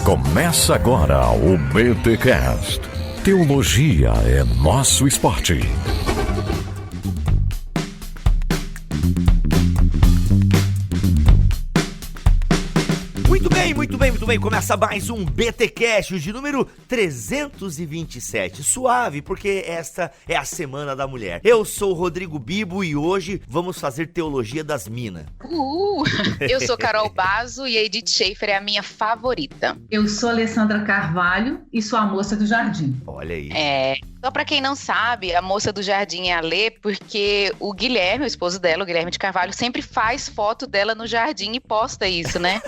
Começa agora o BTcast. Teologia é nosso esporte. Muito bem. Começa mais um BTcast de número 327. Suave, porque esta é a Semana da Mulher. Eu sou o Rodrigo Bibo e hoje vamos fazer teologia das minas. Eu sou Carol Bazo e a Edith Schaefer é a minha favorita. Eu sou Alessandra Carvalho e sou a moça do jardim. Olha aí. Só pra quem não sabe, a moça do jardim é a Lê, porque o Guilherme, o esposo dela, o Guilherme de Carvalho, sempre faz foto dela no jardim e posta isso, né?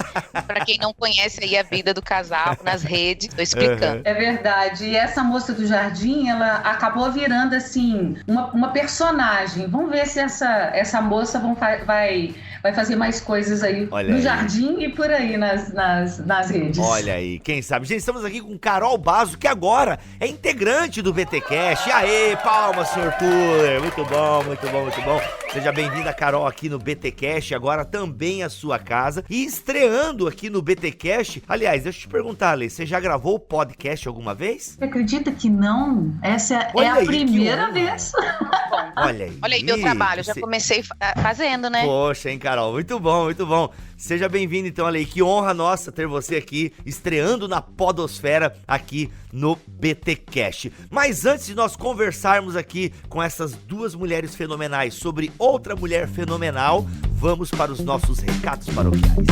Pra quem não conhece aí a vida do casal nas redes, tô explicando. É verdade. E essa moça do jardim, ela acabou virando, assim, uma personagem. Vamos ver se essa moça vai fazer mais coisas aí no jardim e por aí nas redes. Olha aí, quem sabe? Gente, estamos aqui com Carol Bazo, que agora é integrante do BTcast. Aê, palmas, senhor Tuller. Muito bom. Seja bem-vinda, Carol, aqui no BTcast, agora também a sua casa. E estreando aqui no BTcast, aliás, deixa eu te perguntar, Lê, você já gravou o podcast alguma vez? Você acredita que não? Essa é a primeira vez. Olha aí meu trabalho, já comecei fazendo, né? Poxa, hein, Carol, muito bom. Seja bem-vindo, então, olha aí, que honra nossa ter você aqui, estreando na podosfera aqui no BTcast. Mas antes de nós conversarmos aqui com essas duas mulheres fenomenais sobre outra mulher fenomenal, vamos para os nossos recados paroquiais.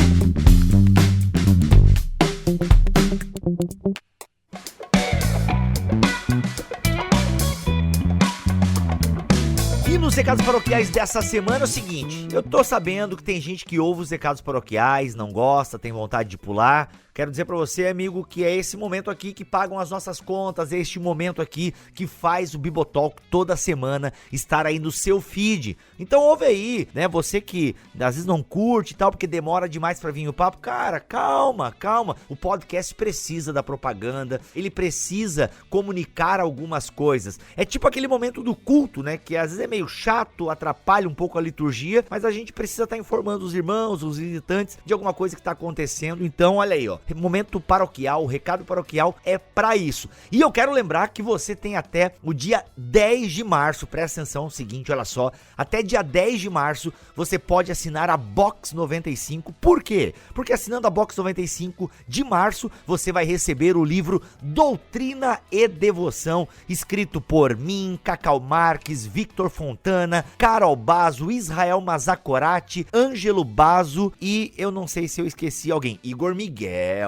E nos recados paroquiais dessa semana é o seguinte: eu tô sabendo que tem gente que ouve os recados paroquiais, não gosta, tem vontade de pular. Quero dizer pra você, amigo, que é esse momento aqui que pagam as nossas contas, é este momento aqui que faz o Bibotalk toda semana estar aí no seu feed. Então ouve aí, né? Você que às vezes não curte e tal, porque demora demais pra vir o papo. Cara, calma. O podcast precisa da propaganda, ele precisa comunicar algumas coisas. É tipo aquele momento do culto, né? Que às vezes é meio chato, atrapalha um pouco a liturgia, mas a gente precisa estar informando os irmãos, os visitantes de alguma coisa que tá acontecendo. Então, olha aí, ó. Momento paroquial, o recado paroquial é pra isso. E eu quero lembrar que você tem até o dia 10 de março, presta atenção, é o seguinte, olha só, até dia 10 de março você pode assinar a Box 95. Por quê? Porque assinando a Box 95 de março, você vai receber o livro Doutrina e Devoção, escrito por mim, Cacau Marques, Victor Fontana, Carol Bazo, Israel Mazakorati, Ângelo Bazo e eu não sei se eu esqueci alguém, Igor Miguel.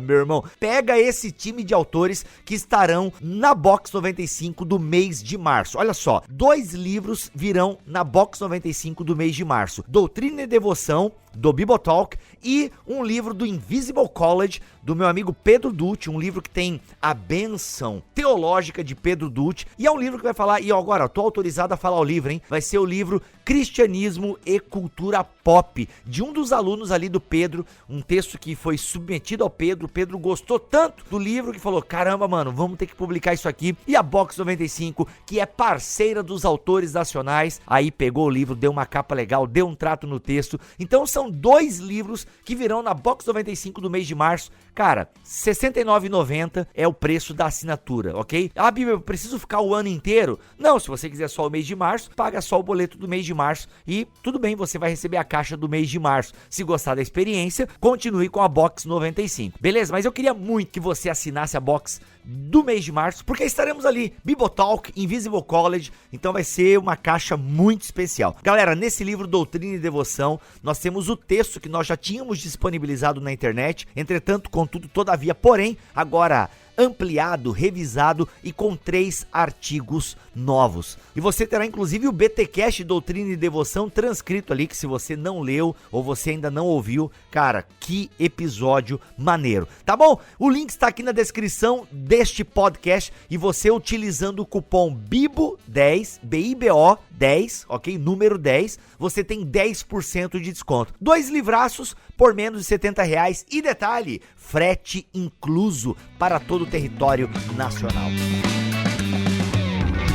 Meu irmão, pega esse time de autores que estarão na Box 95 do mês de março. Olha só, 2 livros virão na Box 95 do mês de março: Doutrina e Devoção, do Bibotalk, e um livro do Invisible College, do meu amigo Pedro Dutti, um livro que tem a bênção teológica de Pedro Dutti, e é um livro que vai falar, e agora, tô autorizado a falar o livro, hein? Vai ser o livro Cristianismo e Cultura Pop, de um dos alunos ali do Pedro, um texto que foi submetido ao Pedro. O Pedro gostou tanto do livro que falou, caramba, mano, vamos ter que publicar isso aqui. E a Box 95, que é parceira dos autores nacionais, aí pegou o livro, deu uma capa legal, deu um trato no texto. Então são 2 livros que virão na Box 95 do mês de março. Cara, R$ 69,90 é o preço da assinatura, ok? Ah, Bíblia, eu preciso ficar o ano inteiro? Não, se você quiser só o mês de março, paga só o boleto do mês de março e tudo bem, você vai receber a caixa do mês de março. Se gostar da experiência, continue com a Box 95. Beleza? Mas eu queria muito que você assinasse a Box do mês de março, porque estaremos ali, Bibotalk, Invisible College, então vai ser uma caixa muito especial. Galera, nesse livro Doutrina e Devoção, nós temos o texto que nós já tínhamos disponibilizado na internet, entretanto, contudo, todavia, porém, agora ampliado, revisado e com 3 artigos novos. E você terá inclusive o BTcast Doutrina e Devoção transcrito ali, que se você não leu ou você ainda não ouviu, cara, que episódio maneiro. Tá bom? O link está aqui na descrição deste podcast e você utilizando o cupom BIBO10, BIBO 10, ok? Número 10, você tem 10% de desconto. 2 livraços por menos de R$70 e detalhe, frete incluso para todo o território nacional.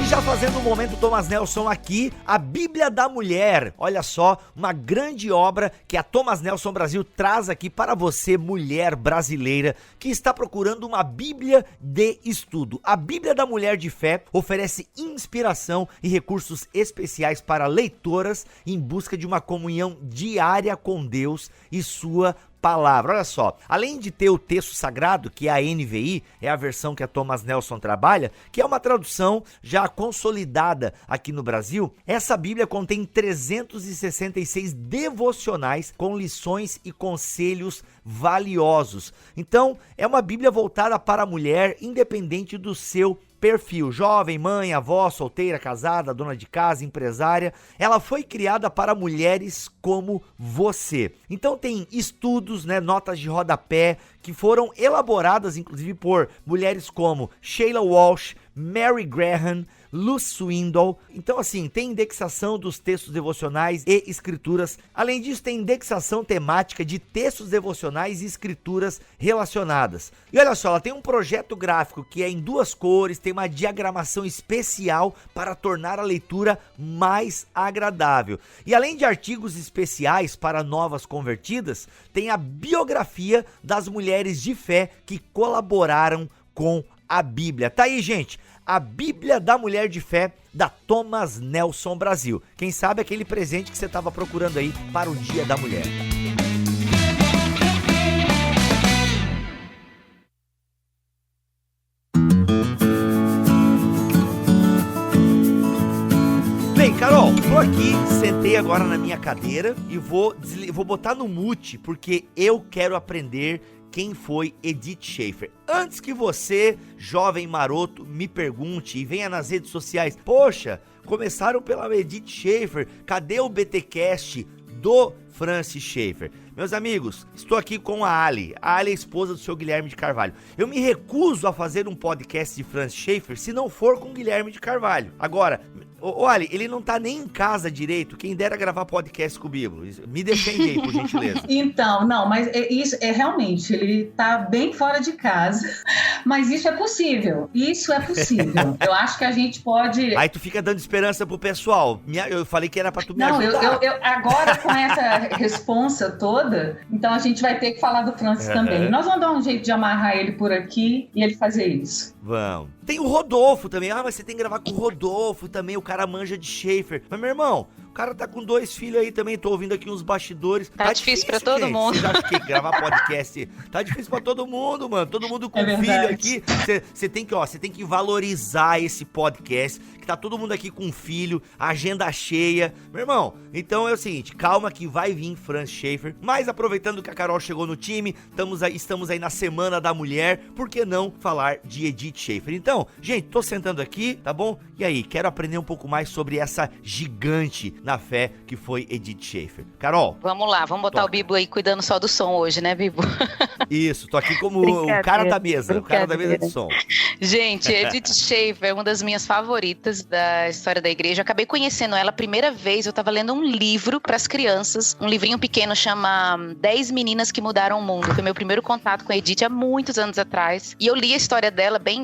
já fazendo um momento Thomas Nelson aqui, a Bíblia da Mulher. Olha só, uma grande obra que a Thomas Nelson Brasil traz aqui para você, mulher brasileira, que está procurando uma Bíblia de estudo. A Bíblia da Mulher de Fé oferece inspiração e recursos especiais para leitoras em busca de uma comunhão diária com Deus e sua palavra. Olha só, além de ter o texto sagrado, que é a NVI, é a versão que a Thomas Nelson trabalha, que é uma tradução já consolidada aqui no Brasil, essa Bíblia contém 366 devocionais com lições e conselhos valiosos. Então, é uma Bíblia voltada para a mulher, independente do seu perfil, jovem, mãe, avó, solteira, casada, dona de casa, empresária. Ela foi criada para mulheres como você. Então tem estudos, notas de rodapé que foram elaboradas inclusive por mulheres como Sheila Walsh, Mary Graham, Luce Swindoll. Então assim, tem indexação dos textos devocionais e escrituras. Além disso, tem indexação temática de textos devocionais e escrituras relacionadas. E olha só, ela tem um projeto gráfico que é em 2 cores, tem uma diagramação especial para tornar a leitura mais agradável. E além de artigos especiais para novas convertidas, tem a biografia das mulheres de fé que colaboraram com a Bíblia. Tá aí, gente, a Bíblia da Mulher de Fé da Thomas Nelson Brasil. Quem sabe aquele presente que você estava procurando aí para o Dia da Mulher. Bem, Carol, tô aqui, sentei agora na minha cadeira e vou botar no mute, porque eu quero aprender quem foi Edith Schaefer. Antes que você, jovem maroto, me pergunte e venha nas redes sociais, poxa, começaram pela Edith Schaefer, cadê o BTcast do Francis Schaefer? Meus amigos, estou aqui com a Ali é a esposa do seu Guilherme de Carvalho. Eu me recuso a fazer um podcast de Francis Schaefer se não for com o Guilherme de Carvalho. Agora, Ali, ele não tá nem em casa direito, quem dera gravar podcast comigo. Me defende aí, por gentileza. Então, não, mas isso é realmente, ele tá bem fora de casa, mas isso é possível, eu acho que a gente pode... Aí tu fica dando esperança pro pessoal, eu falei que era pra tu me ajudar. Não, eu agora com essa responsa toda, então a gente vai ter que falar do Francis também. Nós vamos dar um jeito de amarrar ele por aqui e ele fazer isso. Vamos. Tem o Rodolfo também, mas você tem que gravar com o Rodolfo também, o cara manja de Schaefer. Mas, meu irmão, o cara tá com 2 filhos aí também, tô ouvindo aqui uns bastidores. Tá difícil pra todo gente. mundo. Vocês acham que gravar podcast tá difícil pra todo mundo, mano. Todo mundo com filho aqui. Você tem que valorizar esse podcast, que tá todo mundo aqui com filho, agenda cheia. Meu irmão, então é o seguinte, calma que vai vir Francis Schaefer. Mas aproveitando que a Carol chegou no time, estamos aí na Semana da Mulher, por que não falar de Edith Schaefer? Então, gente, tô sentando aqui, tá bom? E aí, quero aprender um pouco mais sobre essa gigante na fé que foi Edith Schaefer. Carol? Vamos lá, vamos botar o Bibo aí cuidando só do som hoje, né, Bibo? Isso, tô aqui como o cara da mesa, de som. Gente, Edith Schaefer é uma das minhas favoritas da história da igreja. Eu acabei conhecendo ela a primeira vez, eu tava lendo um livro pras crianças, um livrinho pequeno, chama 10 Meninas que Mudaram o Mundo. Foi meu primeiro contato com a Edith há muitos anos atrás. E eu li a história dela bem...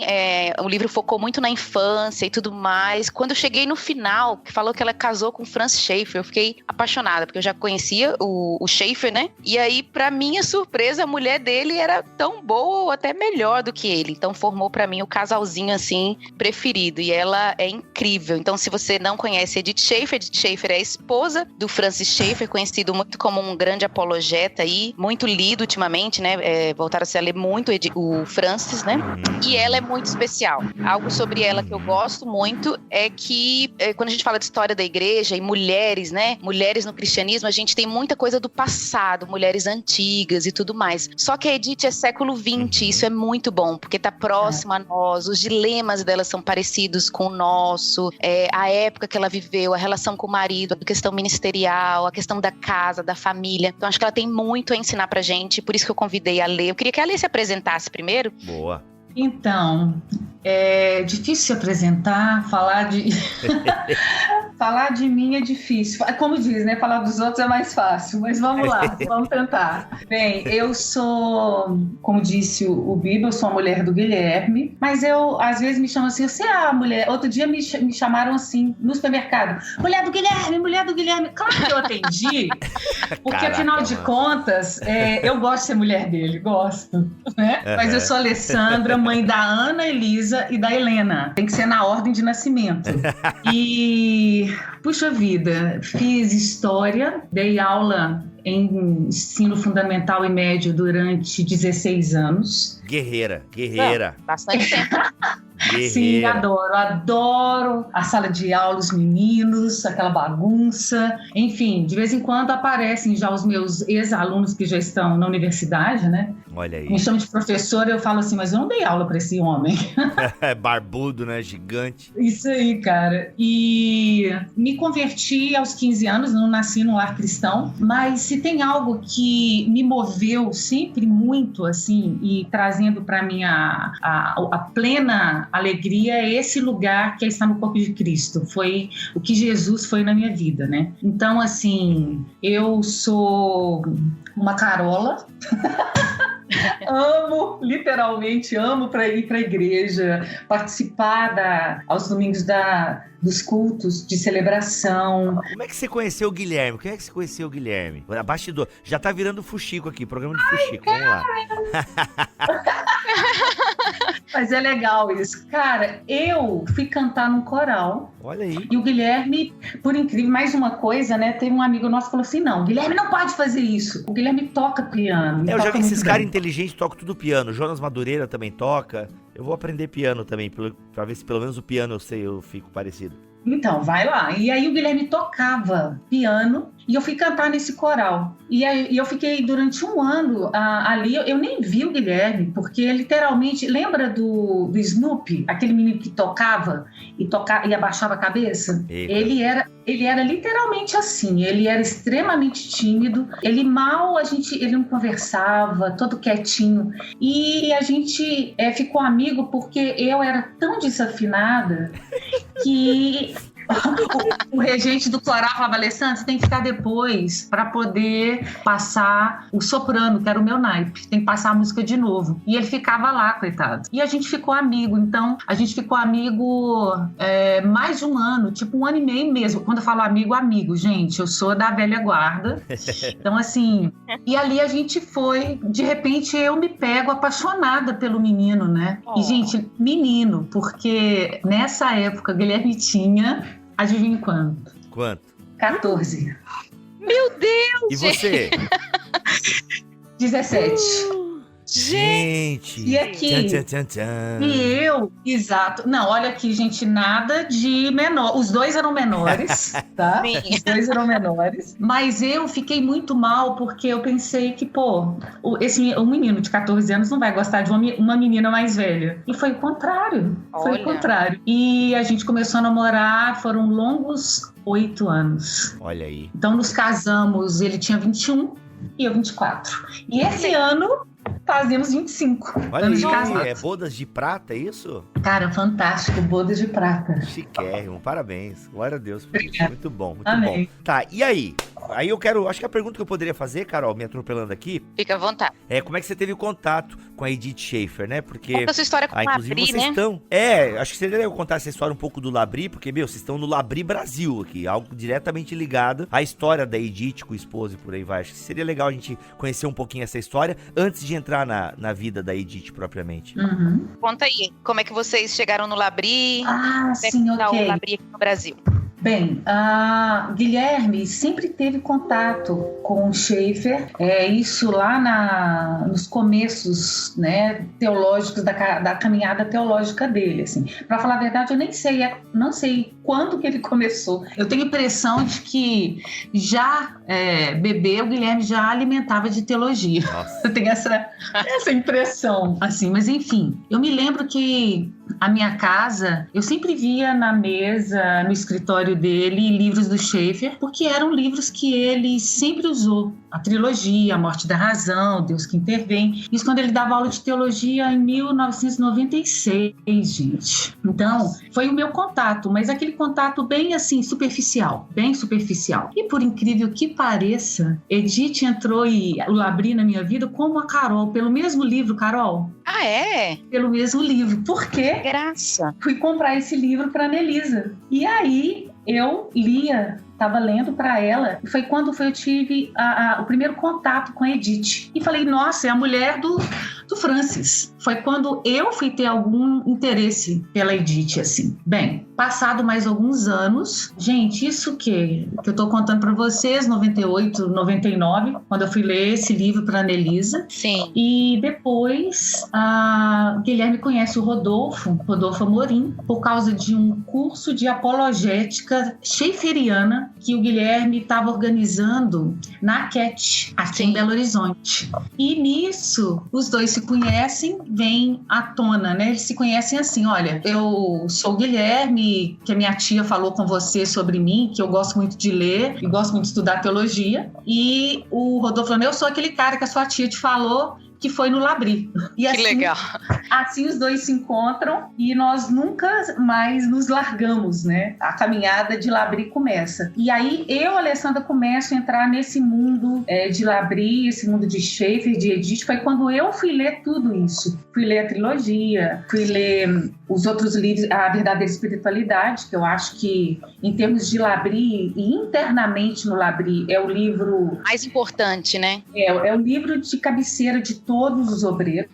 o livro focou muito na infância e tudo mais. Quando eu cheguei no final, que falou que ela casou com Francis Schaefer, eu fiquei apaixonada, porque eu já conhecia o Schaefer, né? E aí, pra minha surpresa, a mulher dele era tão boa ou até melhor do que ele. Então formou pra mim o casalzinho, assim, preferido. E ela é incrível. Então, se você não conhece Edith Schaefer é a esposa do Francis Schaefer, conhecido muito como um grande apologeta aí, muito lido ultimamente, né? Voltaram-se a ler muito o Francis, né? E ela é muito especial. Algo sobre ela que eu gosto muito é que quando a gente fala de história da igreja e mulheres, né? Mulheres no cristianismo, a gente tem muita coisa do passado, mulheres antigas e tudo mais. Só que a Edith é século XX, isso é muito bom, porque tá próximo a nós, os dilemas dela são parecidos com o nosso, a época que ela viveu, a relação com o marido, a questão ministerial, a questão da casa, da família. Então acho que ela tem muito a ensinar pra gente, por isso que eu convidei a Lê. Eu queria que a Lê se apresentasse primeiro. Boa. Então, é difícil se apresentar, falar de... Falar de mim é difícil. Como diz, né? Falar dos outros é mais fácil. Mas vamos lá, vamos tentar. Bem, eu sou, como disse o Biba, eu sou a mulher do Guilherme. Mas eu, às vezes, me chamam assim, você é a mulher... Outro dia me chamaram assim, no supermercado. Mulher do Guilherme, mulher do Guilherme. Claro que eu atendi. Porque, caraca, afinal de contas, eu gosto de ser mulher dele. Gosto. Né? Mas eu sou a Alessandra, mãe da Ana, Elisa e da Helena. Tem que ser na ordem de nascimento. E, puxa vida, fiz história, dei aula em ensino fundamental e médio durante 16 anos. Guerreira. Bastante tempo. Sim, adoro a sala de aula, os meninos, aquela bagunça. Enfim, de vez em quando aparecem já os meus ex-alunos que já estão na universidade, né? Olha aí. Me chamam de professora, eu falo assim, mas eu não dei aula para esse homem. Barbudo, né? Gigante. Isso aí, cara. E me converti aos 15 anos, não nasci num lar cristão, mas se tem algo que me moveu sempre muito, assim, e trazendo para mim a plena alegria, é esse lugar que é estar no corpo de Cristo. Foi o que Jesus foi na minha vida, né? Então, assim, eu sou uma carola. Literalmente amo para ir para a igreja, participar aos domingos dos cultos de celebração. Como é que você conheceu o Guilherme? Como é que você conheceu o Guilherme? Bastidor. Já tá virando fuxico aqui, programa de fuxico. Vamos lá. Mas é legal isso. Cara, eu fui cantar num coral. Olha aí. E o Guilherme, por incrível, mais uma coisa, né? Teve um amigo nosso que falou assim, não, o Guilherme não pode fazer isso. O Guilherme toca piano. Eu já vi esses caras inteligentes tocam tudo piano. Jonas Madureira também toca. Eu vou aprender piano também, pra ver se pelo menos o piano eu fico parecido. Então, vai lá. E aí o Guilherme tocava piano e eu fui cantar nesse coral. E aí eu fiquei durante um ano ali, eu nem vi o Guilherme, porque literalmente, lembra do Snoopy, aquele menino que tocava e abaixava a cabeça? Ele era literalmente assim, ele era extremamente tímido, ele não conversava, todo quietinho. E a gente ficou amigo porque eu era tão desafinada que o regente do coral falava, Alessandra, você tem que ficar depois para poder passar o soprano, que era o meu naipe, tem que passar a música de novo. E ele ficava lá, coitado. E a gente ficou amigo, então a gente ficou amigo mais de um ano, tipo 1 ano e meio mesmo. Quando eu falo amigo, gente, eu sou da velha guarda. Então assim, e ali a gente foi, de repente eu me pego apaixonada pelo menino, né? E gente, menino, porque nessa época Guilherme tinha, adivinha quanto? Quanto? 14. Meu Deus! E você? 17. Gente! E aqui? E eu, exato. Não, olha aqui, gente, nada de menor. Os dois eram menores, tá? Sim. Os dois eram menores. Mas eu fiquei muito mal porque eu pensei que, um menino de 14 anos não vai gostar de uma menina mais velha. E foi o contrário. Foi o contrário. E a gente começou a namorar, foram longos 8 anos. Olha aí. Então nos casamos, ele tinha 21 e eu 24. E esse ano fazemos 25 anos de casados. É bodas de prata, é isso? Cara, fantástico, bodas de prata. Chiquérrimo, parabéns. Glória a Deus por isso. Muito bom, muito Amém. bom. Tá, e aí? Aí eu quero, acho que a pergunta que eu poderia fazer, Carol, me atropelando aqui. Fica à vontade. É como é que você teve contato com a Edith Schaefer, né? Porque conta a sua história com o inclusive Labri, vocês né? estão... acho que seria legal contar essa história um pouco do Labri, porque, vocês estão no Labri Brasil aqui, algo diretamente ligado à história da Edith com o esposo e por aí vai. Acho que seria legal a gente conhecer um pouquinho essa história antes de entrar na vida da Edith propriamente. Uhum. Conta aí, como é que vocês chegaram no Labri? Sim, ok. O Labri aqui no Brasil. Bem, a Guilherme sempre teve contato com o Schaefer, isso lá nos começos, né, teológicos da caminhada teológica dele, assim. Para falar a verdade, eu não sei quando que ele começou. Eu tenho a impressão de que já bebê, o Guilherme já alimentava de teologia. Nossa. Eu tenho essa impressão, assim. Mas enfim, eu me lembro que a minha casa, eu sempre via na mesa, no escritório dele, livros do Schaefer, porque eram livros que ele sempre usou. a trilogia, A Morte da Razão, Deus que Intervém. Isso quando ele dava aula de teologia em 1996, gente. Então, foi o meu contato, mas aquele contato bem assim, superficial, bem superficial. E por incrível que pareça, Edith entrou e o Labri na minha vida como a Carol, pelo mesmo livro, Carol. Ah, é? Pelo mesmo livro. Por quê? Graça. Fui comprar esse livro para Nelisa. E aí eu lia, estava lendo para ela, e foi quando eu tive o primeiro contato com a Edith. E falei, nossa, é a mulher do Francis. Foi quando eu fui ter algum interesse pela Edith, assim. Bem, passado mais alguns anos, gente, isso que eu tô contando para vocês, 98, 99, quando eu fui ler esse livro para Nelisa. Sim. E depois, o Guilherme conhece o Rodolfo Amorim, por causa de um curso de apologética schaefferiana que o Guilherme estava organizando na CAT, aqui em Belo Horizonte. E nisso, os dois se conhecem, vem à tona, né? Eles se conhecem assim, olha, eu sou o Guilherme, que a minha tia falou com você sobre mim, que eu gosto muito de ler e gosto muito de estudar teologia. E o Rodolfo falou, eu sou aquele cara que a sua tia te falou que foi no Labri. E assim, que legal. Assim os dois se encontram e nós nunca mais nos largamos, né? A caminhada de Labri começa. E aí eu, Alessandra, começo a entrar nesse mundo de Labri, esse mundo de Schaeffer, de Edith. Foi quando eu fui ler tudo isso. Fui ler a trilogia, fui ler os outros livros, A Verdadeira Espiritualidade, que eu acho que, em termos de Labri e internamente no Labri, é o livro mais importante, né? É o livro de cabeceira de todos os obreiros.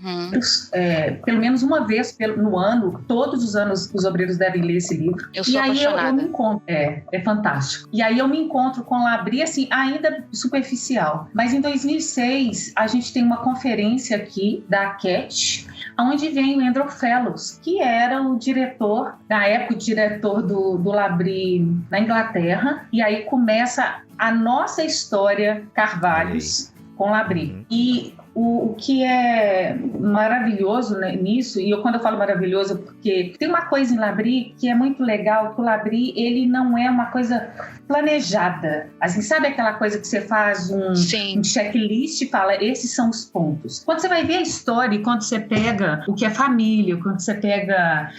Pelo menos uma vez no ano, todos os anos os obreiros devem ler esse livro. Eu sou apaixonada. Eu me encontro, é fantástico. E aí eu me encontro com Labri, assim, ainda superficial. Mas em 2006, a gente tem uma conferência aqui da CAT, onde vem o Andrew Fellows, que era o diretor, na época o diretor do Labri na Inglaterra. E aí começa a nossa história Carvalhos com Labri. E o que é maravilhoso, né, nisso, e quando eu falo maravilhoso, porque tem uma coisa em Labri que é muito legal, que o Labri, ele não é uma coisa planejada. Assim, sabe aquela coisa que você faz um checklist e fala, esses são os pontos. Quando você vai ver a história, e quando você pega o que é família, quando você pega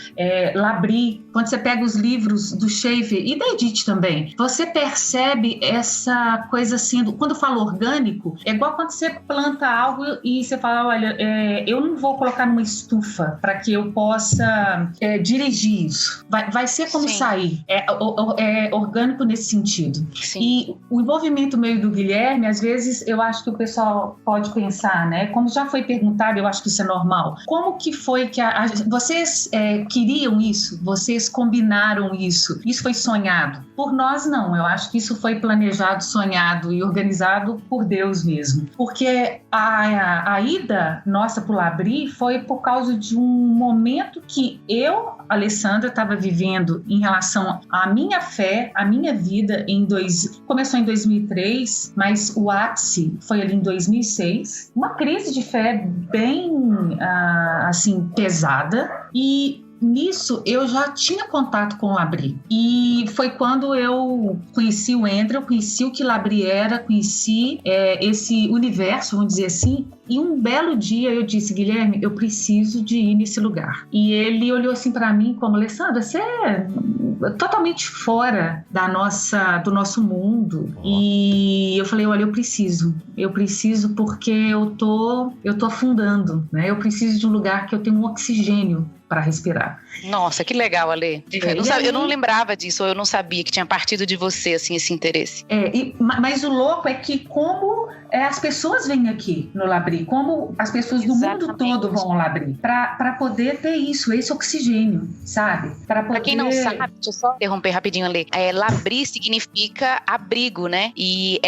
Labri, quando você pega os livros do Schaeffer e da Edith também, você percebe essa coisa assim, quando eu falo orgânico, é igual quando você planta algo e você fala, olha, eu não vou colocar numa estufa para que eu possa dirigir isso. Vai ser como sair. É orgânico nesse sentido. Sim. E o envolvimento meio do Guilherme, às vezes, eu acho que o pessoal pode pensar, né? Como já foi perguntado, eu acho que isso é normal. Como que foi que vocês queriam isso? Vocês combinaram isso? Isso foi sonhado? Por nós, não. Eu acho que isso foi planejado, sonhado e organizado por Deus mesmo. Porque a ida nossa pro Labri foi por causa de um momento que eu, Alessandra, estava vivendo em relação à minha fé, à minha vida. Começou em 2003, mas o ápice foi ali em 2006. Uma crise de fé bem assim, pesada. E nisso, eu já tinha contato com o Labri. E foi quando eu conheci o Andrew, conheci o que Labri era, conheci esse universo, vamos dizer assim. E um belo dia eu disse, Guilherme, eu preciso de ir nesse lugar. E ele olhou assim para mim como, Alessandra, você é totalmente fora do nosso mundo. E eu falei, olha, eu preciso porque eu tô afundando, né? Eu preciso de um lugar que eu tenha um oxigênio para respirar. Nossa, que legal, Ale. Eu não lembrava disso, ou eu não sabia que tinha partido de você, assim, esse interesse. Mas o louco é que como as pessoas vêm aqui no Labri, como as pessoas do mundo todo vão ao Labri, para poder ter isso, esse oxigênio, sabe? Para quem não sabe, deixa eu só interromper rapidinho, Ale. Labri significa abrigo, né? E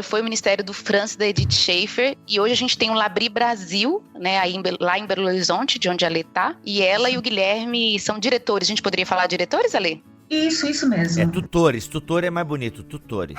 foi o ministério do Francis e da Edith Schaeffer, e hoje a gente tem o Labri Brasil, né? Lá em Belo Horizonte, de onde a Ale tá, e ela e o Guilherme são diretores. A gente poderia falar diretores, Ale? Isso mesmo. Tutores. Tutor é mais bonito, tutores.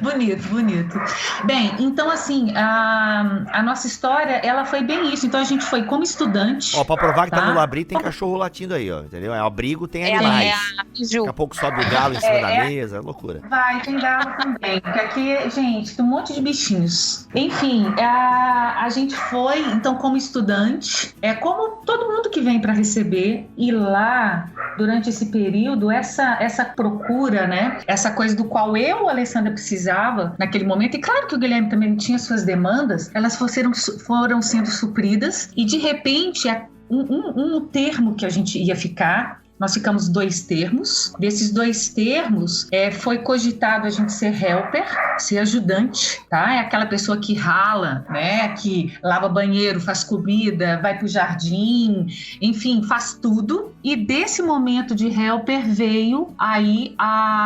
Bonito, bonito. Bem, então assim, a nossa história, ela foi bem isso. Então a gente foi como estudante. Ó, pra provar que tá no Labri, tem cachorro latindo aí, ó, entendeu? É abrigo, tem animais. Daqui a pouco sobe o galo em cima da mesa, é loucura. Vai, tem galo também, porque aqui, gente, tem um monte de bichinhos. Enfim, a gente foi, então, como estudante, como todo mundo que vem para receber, e lá, durante esse período, essa procura, né, essa coisa do qual eu, Alessandra, precisava naquele momento, e claro que o Guilherme também tinha suas demandas, elas foram sendo supridas, e de repente, um termo que a gente ia ficar, nós ficamos 2 termos. Desses 2 termos, foi cogitado a gente ser helper, ser ajudante, tá? É aquela pessoa que rala, né? Que lava banheiro, faz comida, vai pro jardim, enfim, faz tudo. E desse momento de helper veio aí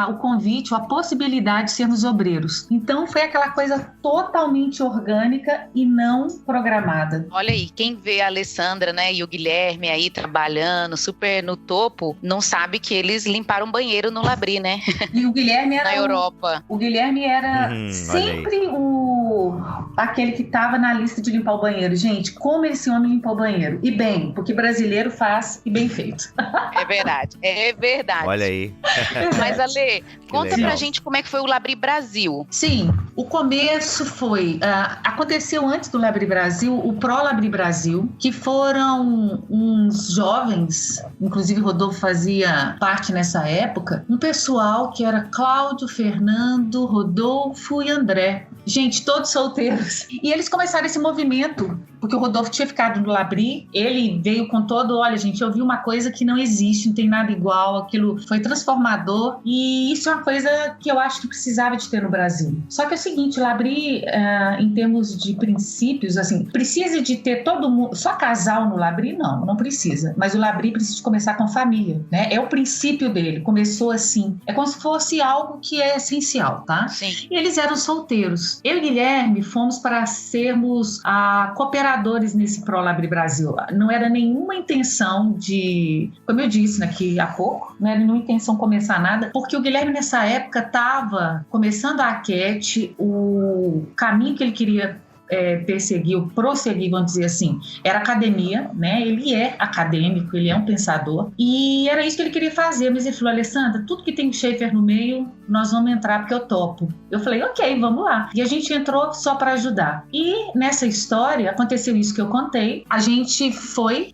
o convite, a possibilidade de sermos obreiros. Então foi aquela coisa totalmente orgânica e não programada. Olha aí, quem vê a Alessandra, né, e o Guilherme aí trabalhando super no topo, não sabe que eles limparam banheiro no Labri, né? E o Guilherme era... Na Europa. O Guilherme era sempre aquele que estava na lista de limpar o banheiro. Gente, como esse homem limpou o banheiro? E bem, porque brasileiro faz e bem feito. É verdade, é verdade. Olha aí. Mas, Ale, conta pra gente como é que foi o Labri Brasil. Sim, o começo foi... aconteceu antes do Labri Brasil, o Pro Labri Brasil, que foram uns jovens, inclusive Rodolfo fazia parte nessa época, um pessoal que era Cláudio, Fernando, Rodolfo e André. Gente, todos solteiros. E eles começaram esse movimento, porque o Rodolfo tinha ficado no Labri, ele veio com todo, olha gente, eu vi uma coisa que não existe, não tem nada igual, aquilo foi transformador, e isso é uma coisa que eu acho que precisava de ter no Brasil. Só que é o seguinte, o Labri, em termos de princípios, assim, precisa de ter todo mundo, só casal no Labri? Não precisa, mas o Labri precisa de começar com família, né? É o princípio dele, começou assim, é como se fosse algo que é essencial, tá? Sim. E eles eram solteiros. Eu e Guilherme fomos para sermos cooperadores nesse Pro Labri Brasil. Não era nenhuma intenção de, como eu disse aqui há pouco, não era nenhuma intenção começar nada, porque o Guilherme nessa época estava começando a AQET, o caminho que ele queria prosseguir, vamos dizer assim, era academia, né? Ele é acadêmico, ele é um pensador, e era isso que ele queria fazer, mas ele falou, Alessandra, tudo que tem Schaeffer no meio, nós vamos entrar porque eu topo. Eu falei, ok, vamos lá. E a gente entrou só para ajudar. E nessa história, aconteceu isso que eu contei, a gente foi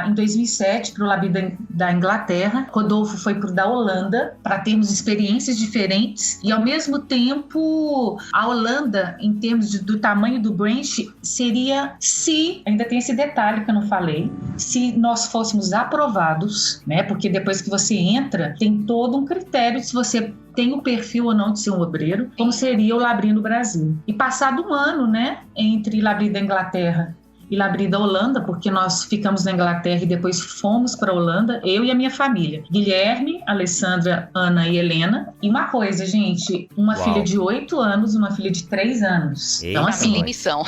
em 2007, para o Labri da Inglaterra, Rodolfo foi para o da Holanda, para termos experiências diferentes, e ao mesmo tempo, a Holanda, em termos do tamanho do branch, seria se, ainda tem esse detalhe que eu não falei, se nós fôssemos aprovados, né? Porque depois que você entra, tem todo um critério se você tem o perfil ou não de ser um obreiro, como seria o Labri no Brasil. E passado um ano, né, entre Labri da Inglaterra e Labri da Holanda, porque nós ficamos na Inglaterra e depois fomos para a Holanda, eu e a minha família. Guilherme, Alessandra, Ana e Helena. E uma coisa, gente, uma filha de 8 anos e uma filha de 3 anos. Eita, então, assim, missão.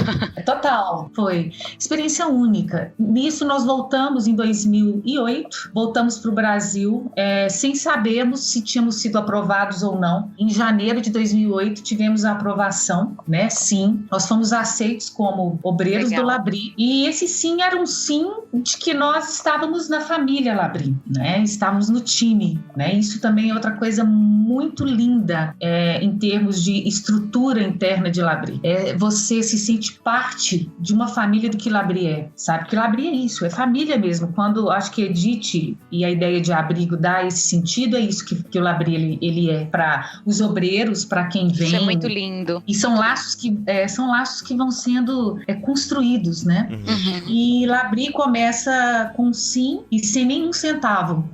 Total, foi experiência única. Nisso nós voltamos em 2008, voltamos para o Brasil, sem sabermos se tínhamos sido aprovados ou não. Em janeiro de 2008 tivemos a aprovação, né? Sim, nós fomos aceitos como obreiros do Labri. E esse sim era um sim de que nós estávamos na família Labri, né? Estávamos no time, né? Isso também é outra coisa muito linda em termos de estrutura interna de Labri. Você se sente parte de uma família do que Labri é, sabe? Que Labri é isso, é família mesmo. Quando acho que Edith e a ideia de abrigo dá esse sentido, é isso que o Labri ele é para os obreiros, para quem vem. Isso é muito lindo. E são laços que vão sendo construídos, né? Uhum. E Labri começa com sim e sem nenhum centavo.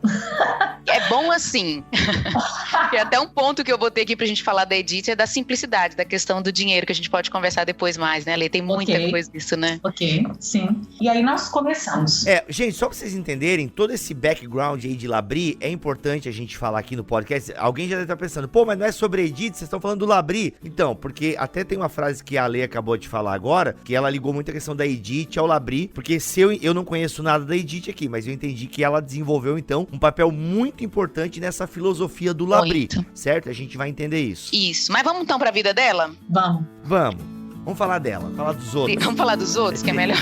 É bom assim. E até um ponto que eu botei aqui pra gente falar da Edith é da simplicidade, da questão do dinheiro, que a gente pode conversar depois mais, né, Lê? Tem muita coisa disso, né? Ok, sim. E aí nós começamos. Gente, só pra vocês entenderem, todo esse background aí de Labri, é importante a gente falar aqui no podcast. Alguém já deve estar pensando, pô, mas não é sobre a Edith, vocês estão falando do Labri. Então, porque até tem uma frase que a Lê acabou de falar agora, que ela ligou muito a questão da Edith Edith ao Labri, porque eu não conheço nada da Edith aqui, mas eu entendi que ela desenvolveu, então, um papel muito importante nessa filosofia do Labri, certo? A gente vai entender isso. Isso, mas vamos então pra vida dela? Vamos falar dela, falar dos outros. Vamos falar dos outros, que é melhor.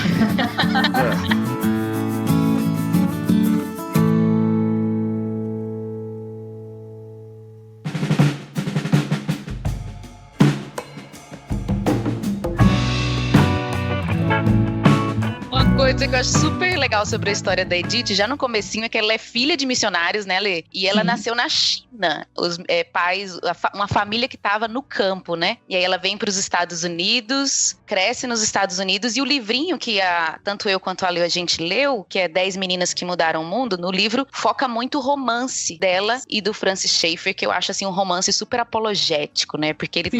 Coisa que eu acho super legal sobre a história da Edith, já no comecinho, é que ela é filha de missionários, né, Lê? E ela nasceu na China, os pais, uma família que tava no campo, né? E aí ela vem para os Estados Unidos, cresce nos Estados Unidos, e o livrinho que tanto eu quanto a Lê a gente leu, que é 10 Meninas que Mudaram o Mundo, no livro foca muito o romance dela e do Francis Schaeffer, que eu acho assim um romance super apologético, né? Porque eles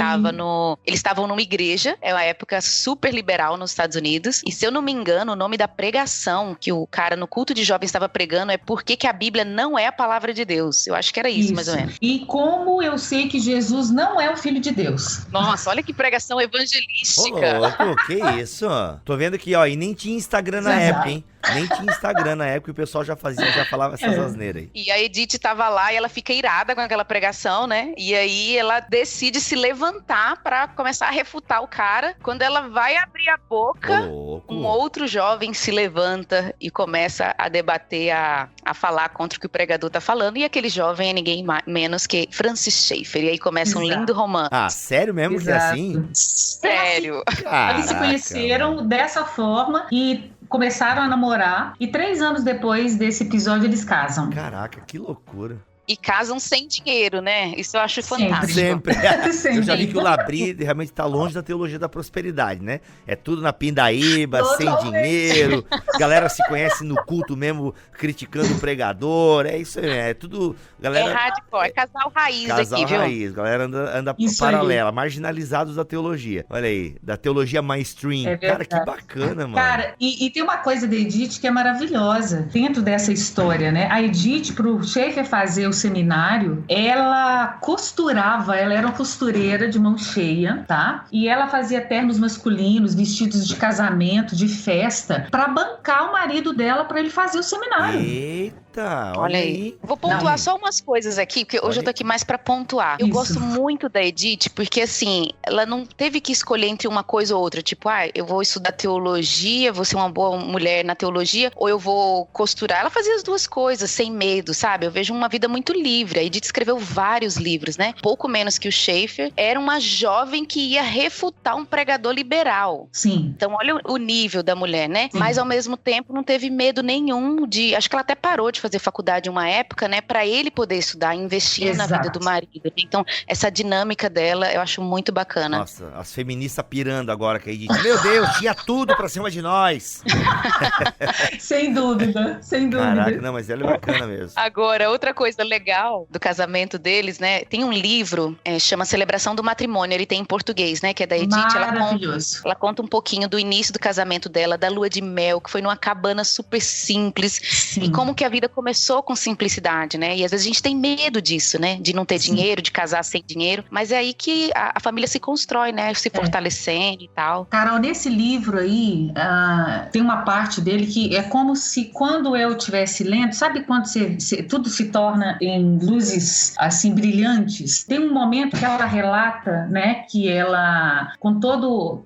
estavam numa igreja, é uma época super liberal nos Estados Unidos, e se eu não me engano, o nome da pregação que o cara no culto de jovens estava pregando é por que a Bíblia não é a palavra de Deus. Eu acho que era isso, mais ou menos. E como eu sei que Jesus não é o Filho de Deus. Nossa, olha que pregação evangelística. Ô, louco, que isso? Tô vendo aqui, ó, e nem tinha Instagram na época, hein? Nem tinha Instagram na época e o pessoal já falava essas asneiras aí. E a Edith tava lá e ela fica irada com aquela pregação, né? E aí ela decide se levantar pra começar a refutar o cara. Quando ela vai abrir a boca, um outro jovem se levanta e começa a debater, a falar contra o que o pregador tá falando. E aquele jovem é ninguém menos que Francis Schaeffer. E aí começa um lindo romance. Ah, sério mesmo que é assim? Sério. Caraca, eles se conheceram dessa forma e começaram a namorar, e 3 anos depois desse episódio eles casam. Caraca, que loucura. E casam sem dinheiro, né? Isso eu acho fantástico. Sempre. Eu já vi que o Labri realmente tá longe da teologia da prosperidade, né? É tudo na pindaíba, sem dinheiro. Galera se conhece no culto mesmo, criticando o pregador. É isso aí, é tudo... Galera, é hardcore, é casal raiz aqui, viu? Casal raiz, galera anda paralela, marginalizados da teologia. Olha aí, da teologia mainstream. Cara, que bacana, mano. Cara, e tem uma coisa da Edith que é maravilhosa dentro dessa história, né? A Edith, pro Schaeffer fazer o seminário, ela costurava, ela era uma costureira de mão cheia, tá? E ela fazia ternos masculinos, vestidos de casamento, de festa, pra bancar o marido dela pra ele fazer o seminário. Eita, olha aí. Vou pontuar só umas coisas aqui, porque hoje eu tô aqui mais pra pontuar. Eu gosto muito da Edith, porque assim, ela não teve que escolher entre uma coisa ou outra, tipo, eu vou estudar teologia, vou ser uma boa mulher na teologia, ou eu vou costurar. Ela fazia as duas coisas, sem medo, sabe? Eu vejo uma vida muito livre. A Edith escreveu vários livros, né? Pouco menos que o Schaeffer. Era uma jovem que ia refutar um pregador liberal. Sim. Então, olha o nível da mulher, né? Sim. Mas, ao mesmo tempo, não teve medo nenhum de... Acho que ela até parou de fazer faculdade uma época, né? Pra ele poder estudar, investir na vida do marido. Então, essa dinâmica dela, eu acho muito bacana. Nossa, as feministas pirando agora, que a Edith... Meu Deus, tinha tudo pra cima de nós. Sem dúvida, sem dúvida. Caraca, não, mas ela é bacana mesmo. Agora, outra coisa legal do casamento deles, né? Tem um livro, chama Celebração do Matrimônio, ele tem em português, né? Que é da Edith. Ela conta um pouquinho do início do casamento dela, da lua de mel, que foi numa cabana super simples. Sim. E como que a vida começou com simplicidade, né? E às vezes a gente tem medo disso, né? De não ter dinheiro, de casar sem dinheiro. Mas é aí que a família se constrói, né? Se fortalecendo e tal. Carol, nesse livro aí, tem uma parte dele que é como se quando eu estivesse lendo, sabe quando tudo se torna em luzes assim brilhantes? Tem um momento que ela relata, né, que ela com todo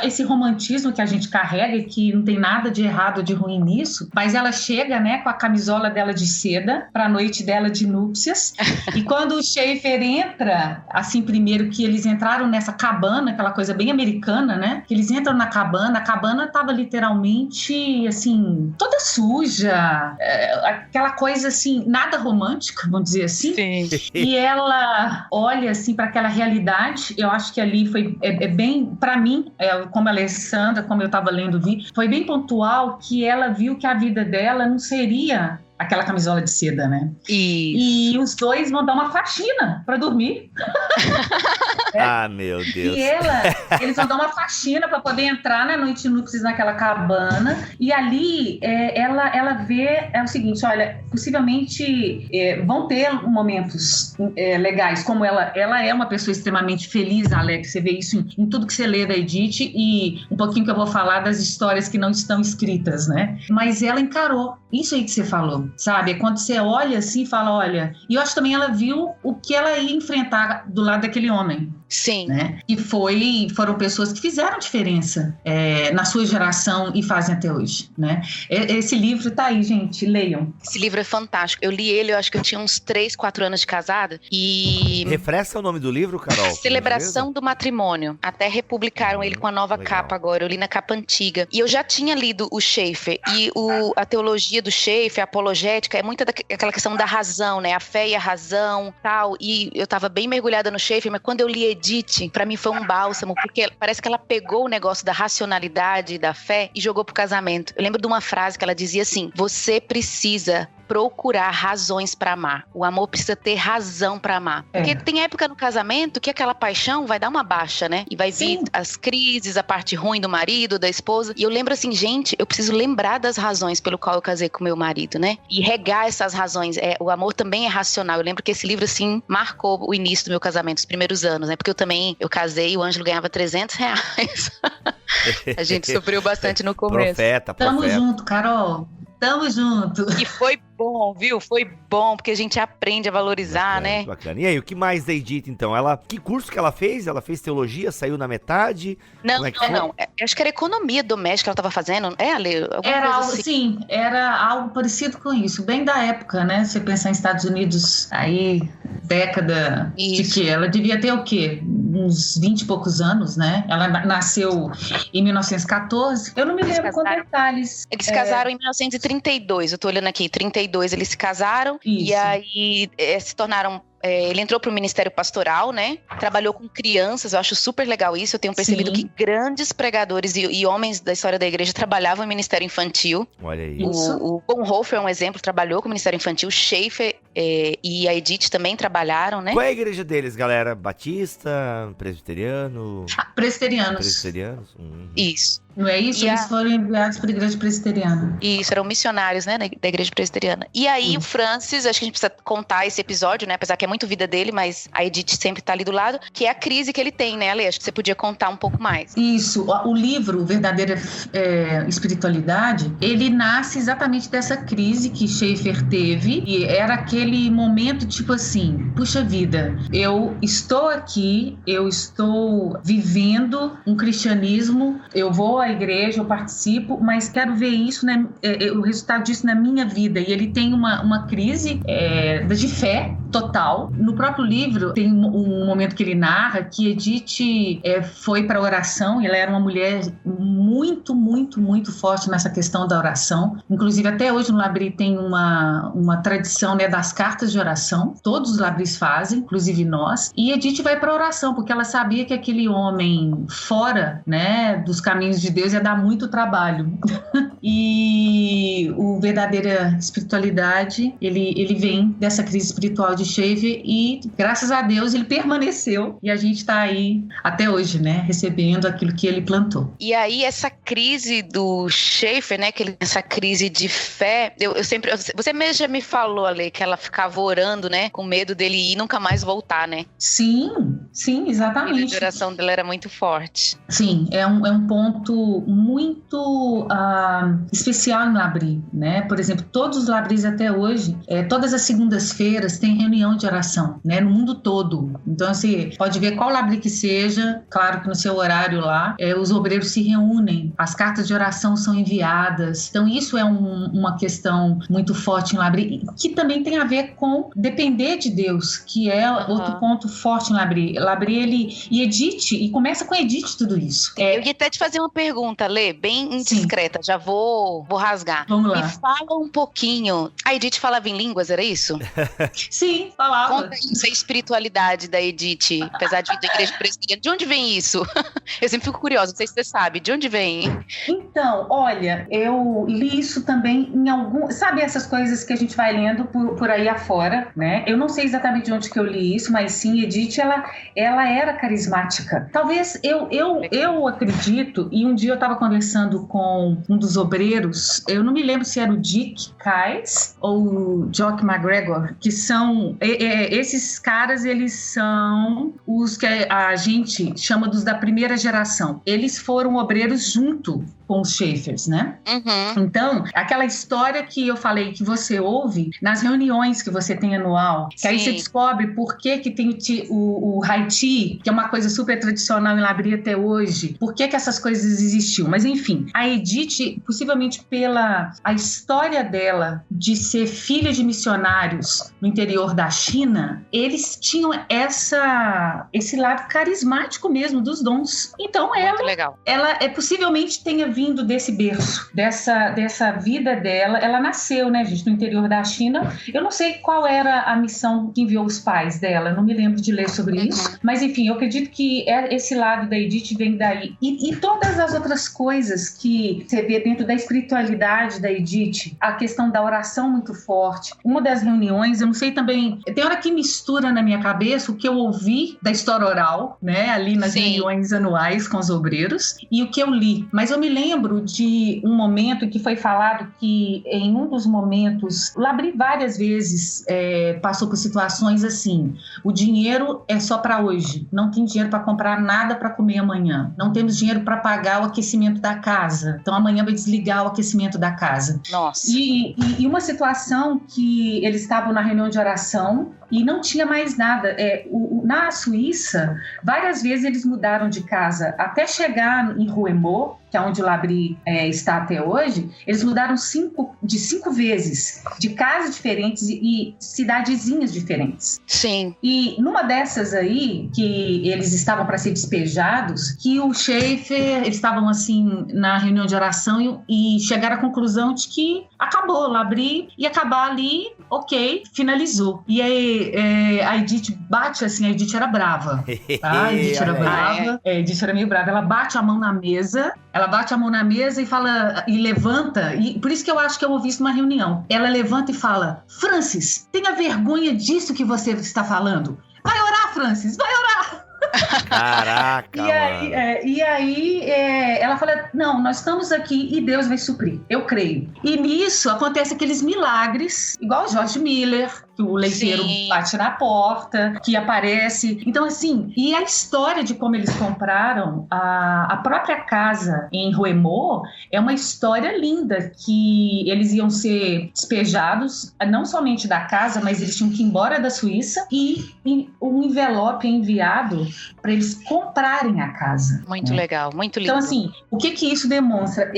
esse romantismo que a gente carrega e que não tem nada de errado, de ruim nisso, mas ela chega, né, com a camisola dela de seda pra noite dela de núpcias. E quando o Schaeffer entra, assim, primeiro que eles entraram nessa cabana, aquela coisa bem americana, né, que eles entram na cabana, a cabana tava literalmente assim, toda suja, aquela coisa assim, nada romântica, vamos dizer assim. Sim. E ela olha assim para aquela realidade. Eu acho que ali foi bem, para mim, como a Alessandra, como eu estava lendo, foi bem pontual que ela viu que a vida dela não seria aquela camisola de seda, né? Isso. E os dois vão dar uma faxina para dormir. Ah, meu Deus. E eles vão dar uma faxina para poder entrar na noite núpcias naquela cabana. E ali ela vê o seguinte: olha, possivelmente vão ter momentos legais, como ela é uma pessoa extremamente feliz, Alex. Você vê isso em tudo que você lê da Edith e um pouquinho que eu vou falar das histórias que não estão escritas, né? Mas ela encarou isso aí que você falou, sabe? É quando você olha assim e fala, olha... E eu acho que também ela viu o que ela ia enfrentar do lado daquele homem. Sim. Né? E foram pessoas que fizeram diferença na sua geração e fazem até hoje, né? Esse livro tá aí, gente, leiam. Esse livro é fantástico. Eu li ele, eu acho que eu tinha uns 3, 4 anos de casada e... Refresca o nome do livro, Carol? Celebração do Matrimônio. Até republicaram ele com a nova capa agora. Eu li na capa antiga. E eu já tinha lido o Schaeffer. E a teologia do Schaeffer, a apologética, é muito aquela questão da razão, né? A fé e a razão, tal. E eu tava bem mergulhada no Schaeffer, mas quando eu li Edith, pra mim foi um bálsamo, porque parece que ela pegou o negócio da racionalidade e da fé e jogou pro casamento. Eu lembro de uma frase que ela dizia assim: você precisa procurar razões pra amar. O amor precisa ter razão pra amar. Porque tem época no casamento que aquela paixão vai dar uma baixa, né? E vai vir as crises, a parte ruim do marido, da esposa. E eu lembro assim, gente, eu preciso lembrar das razões pelo qual eu casei com meu marido, né? E regar essas razões. O amor também é racional. Eu lembro que esse livro, assim, marcou o início do meu casamento, os primeiros anos, né? Porque eu casei e o Ângelo ganhava R$300. A gente sofreu bastante no começo. Profeta. Tamo junto, Carol. Tamo junto. E foi bom, viu? Foi bom, porque a gente aprende a valorizar, bacana, né? Bacana. E aí, o que mais da Edith, então? Que curso que ela fez? Ela fez teologia, saiu na metade? Não. Acho que era economia doméstica que ela estava fazendo. Ale? Era algo, assim. Sim, era algo parecido com isso. Bem da época, né? Se você pensar em Estados Unidos, aí, década de que ela devia ter o quê? Uns 20 e poucos anos, né? Ela nasceu em 1914. Eu não me lembro com detalhes. Eles casaram em 1932, eu tô olhando aqui, 32 eles se casaram. Isso. E aí se tornaram... ele entrou para o Ministério Pastoral, né? Trabalhou com crianças, eu acho super legal isso. Eu tenho percebido que grandes pregadores e homens da história da igreja trabalhavam no Ministério Infantil. Olha aí. O Bonhoeffer é um exemplo, trabalhou com o Ministério Infantil. Schaeffer e a Edith também trabalharam, né? Qual é a igreja deles, galera? Batista, presbiteriano? Presbiterianos. Presbiterianos? Isso. Não é isso? Eles foram enviados para a igreja presbiteriana. Isso, eram missionários, né, da igreja presbiteriana. E aí o Francis, acho que a gente precisa contar esse episódio, né, apesar que é muito vida dele, mas a Edith sempre tá ali do lado, que é a crise que ele tem, né, Ale? Acho que você podia contar um pouco mais. Isso, o livro Verdadeira Espiritualidade, ele nasce exatamente dessa crise que Schaeffer teve, e era aquele momento tipo assim, puxa vida, eu estou aqui, eu estou vivendo um cristianismo, eu vou à igreja, eu participo, mas quero ver isso, né, o resultado disso na minha vida. E ele tem uma crise de fé total. No próprio livro tem um momento que ele narra que Edith foi para a oração, e ela era uma mulher muito, muito, muito forte nessa questão da oração. Inclusive até hoje no Labri tem uma tradição, né, das cartas de oração, todos os Labris fazem, inclusive nós, e Edith vai para a oração, porque ela sabia que aquele homem fora, né, dos caminhos de Deus ia dar muito trabalho. E o Verdadeira Espiritualidade, ele vem dessa crise espiritual de Schaeffer e, graças a Deus, ele permaneceu e a gente está aí até hoje, né, recebendo aquilo que ele plantou. E aí essa crise do Schaeffer, né, essa crise de fé, você mesmo já me falou, Ale, que ela ficava orando, né, com medo dele ir e nunca mais voltar, né? Sim, exatamente. A oração dela era muito forte. Sim, é um ponto muito especial em Labri, né? Por exemplo, todos os Labris até hoje, todas as segundas-feiras tem reunião de oração, né? No mundo todo. Então, você pode ver qual Labri que seja, claro que no seu horário lá, os obreiros se reúnem, as cartas de oração são enviadas. Então, isso é uma questão muito forte em Labri, que também tem a ver com depender de Deus, que é outro ponto forte em Labri. Labri, e Edith, e começa com Edith tudo isso. Eu ia até te fazer uma pergunta, Lê, bem indiscreta, já vou rasgar. Vamos lá. Me fala um pouquinho. A Edith falava em línguas, era isso? Sim, falava. Conta isso, a espiritualidade da Edith, apesar de vir da igreja presbiteriana. De onde vem isso? Eu sempre fico curiosa, não sei se você sabe, de onde vem? Então, olha, eu li isso também em algum... Sabe essas coisas que a gente vai lendo por aí afora, né? Eu não sei exatamente de onde que eu li isso, mas sim, Edith, ela era carismática. Talvez eu acredito, e um dia eu estava conversando com um dos obreiros, eu não me lembro se era o Dick Kais ou o Jock McGregor, que são esses caras, eles são os que a gente chama dos da primeira geração. Eles foram obreiros junto com os Schaeffers, né? Uhum. Então, aquela história que eu falei que você ouve nas reuniões que você tem anual, que aí você descobre por que tem o Haiti, que é uma coisa super tradicional em Labri até hoje, por que essas coisas existiam. Mas enfim, a Edith, possivelmente pela a história dela de ser filha de missionários no interior da China, eles tinham esse lado carismático mesmo dos dons. Então ela possivelmente tenha vindo desse berço, dessa vida dela. Ela nasceu, né, gente, no interior da China. Eu não sei qual era a missão que enviou os pais dela, eu não me lembro de ler sobre isso, mas enfim, eu acredito que esse lado da Edith vem daí. E todas as outras coisas que você vê dentro da espiritualidade da Edith, a questão da oração muito forte. Uma das reuniões, eu não sei também, tem hora que mistura na minha cabeça o que eu ouvi da história oral, né, ali nas reuniões anuais com os obreiros, e o que eu li. Mas eu me lembro de um momento que foi falado que em um dos momentos, Labri várias vezes passou por situações assim: o dinheiro é só para hoje, não tem dinheiro para comprar nada para comer amanhã, não temos dinheiro para pagar o aquecimento da casa, então amanhã vai desligar o aquecimento da casa. Nossa. E uma situação que eles estavam na reunião de oração e não tinha mais nada. Na Suíça, várias vezes eles mudaram de casa até chegar em Ruemo, que é onde o Labri está até hoje. Eles mudaram 5 vezes, de casas diferentes e cidadezinhas diferentes. Sim. E numa dessas aí, que eles estavam para ser despejados, que o Schaeffer, eles estavam assim na reunião de oração e chegaram à conclusão de que acabou, o Labri ia acabar ali, ok, finalizou. E aí a Edith bate assim, a Edith era brava. Tá? A Edith era brava, a Edith era meio brava. Ela bate a mão na mesa e fala, e levanta, e por isso que eu acho que eu ouvi isso numa reunião. Ela levanta e fala: Francis, tenha vergonha disso que você está falando. Vai orar, Francis, vai orar. Caraca, e aí ela fala: não, nós estamos aqui e Deus vai suprir, eu creio. E nisso acontece aqueles milagres, igual o George Miller, que o leiteiro bate na porta, que aparece. Então, assim, e a história de como eles compraram a própria casa em Ruemo é uma história linda, que eles iam ser despejados, não somente da casa, mas eles tinham que ir embora da Suíça e um envelope enviado para eles comprarem a casa. Muito legal, muito lindo. Então, assim, o que isso demonstra?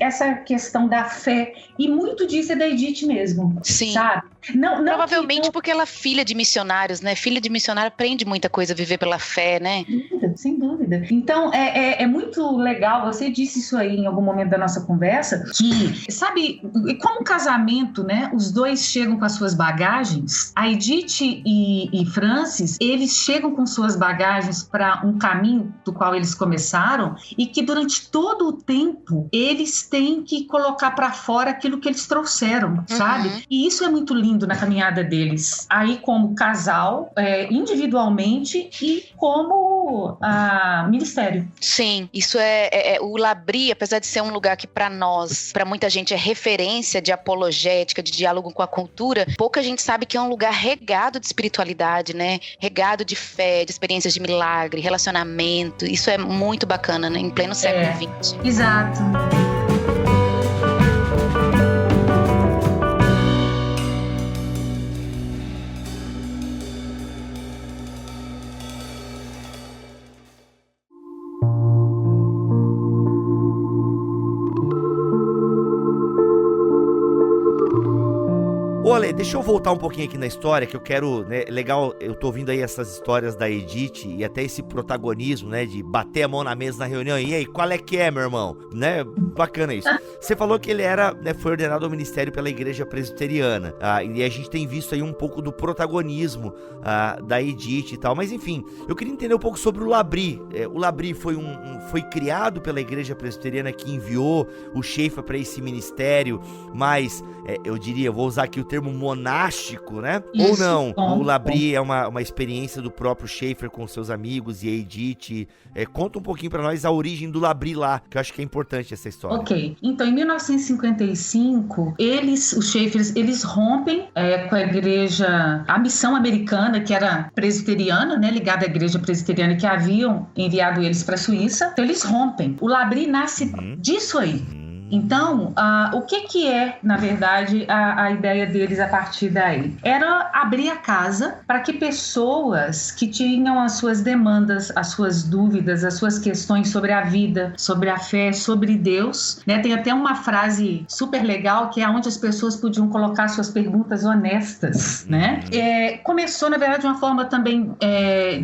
Essa questão da fé, e muito disso é da Edith mesmo, sabe? Não, provavelmente porque ela é filha de missionários, né? Filha de missionário aprende muita coisa a viver pela fé, né? Sem dúvida. Então, é muito legal, você disse isso aí em algum momento da nossa conversa, que, sabe, como um casamento, né? Os dois chegam com as suas bagagens, a Edith e Francis, eles chegam com suas bagagens para um caminho do qual eles começaram, e que durante todo o tempo eles têm que colocar para fora aquilo que eles trouxeram, sabe? E isso é muito lindo na caminhada deles, aí como casal, individualmente e como ministério. Sim, isso o Labri, apesar de ser um lugar que para nós, para muita gente é referência de apologética, de diálogo com a cultura, pouca gente sabe que é um lugar regado de espiritualidade, né? Regado de fé, de experiências de milagre, relacionamento. Isso é muito bacana, né? Em pleno século XX. Exato. Olha, deixa eu voltar um pouquinho aqui na história, que eu quero, né, legal, eu tô ouvindo aí essas histórias da Edith e até esse protagonismo, né, de bater a mão na mesa na reunião, e aí, qual é que é, meu irmão? Né, bacana isso. Você falou que ele foi ordenado ao ministério pela igreja presbiteriana, e a gente tem visto aí um pouco do protagonismo da Edith e tal, mas enfim, eu queria entender um pouco sobre o Labri. O Labri foi criado pela igreja presbiteriana que enviou o Schaeffer para esse ministério, mas eu diria, vou usar aqui o termo monástico, né? Isso, ou não? bom, O Labrie é uma experiência do próprio Schaeffer com seus amigos e a Edith. Conta um pouquinho pra nós a origem do Labrie lá, que eu acho que é importante essa história. Ok. Então, em 1955, os Schaeffers, eles rompem com a igreja, a missão americana, que era presbiteriana, né, ligada à igreja presbiteriana, que haviam enviado eles para a Suíça. Então, eles rompem. O Labrie nasce disso aí. Então, o que é, na verdade, a ideia deles a partir daí? Era abrir a casa para que pessoas que tinham as suas demandas, as suas dúvidas, as suas questões sobre a vida, sobre a fé, sobre Deus, né? Tem até uma frase super legal que é onde as pessoas podiam colocar suas perguntas honestas, né? Começou, na verdade, de uma forma também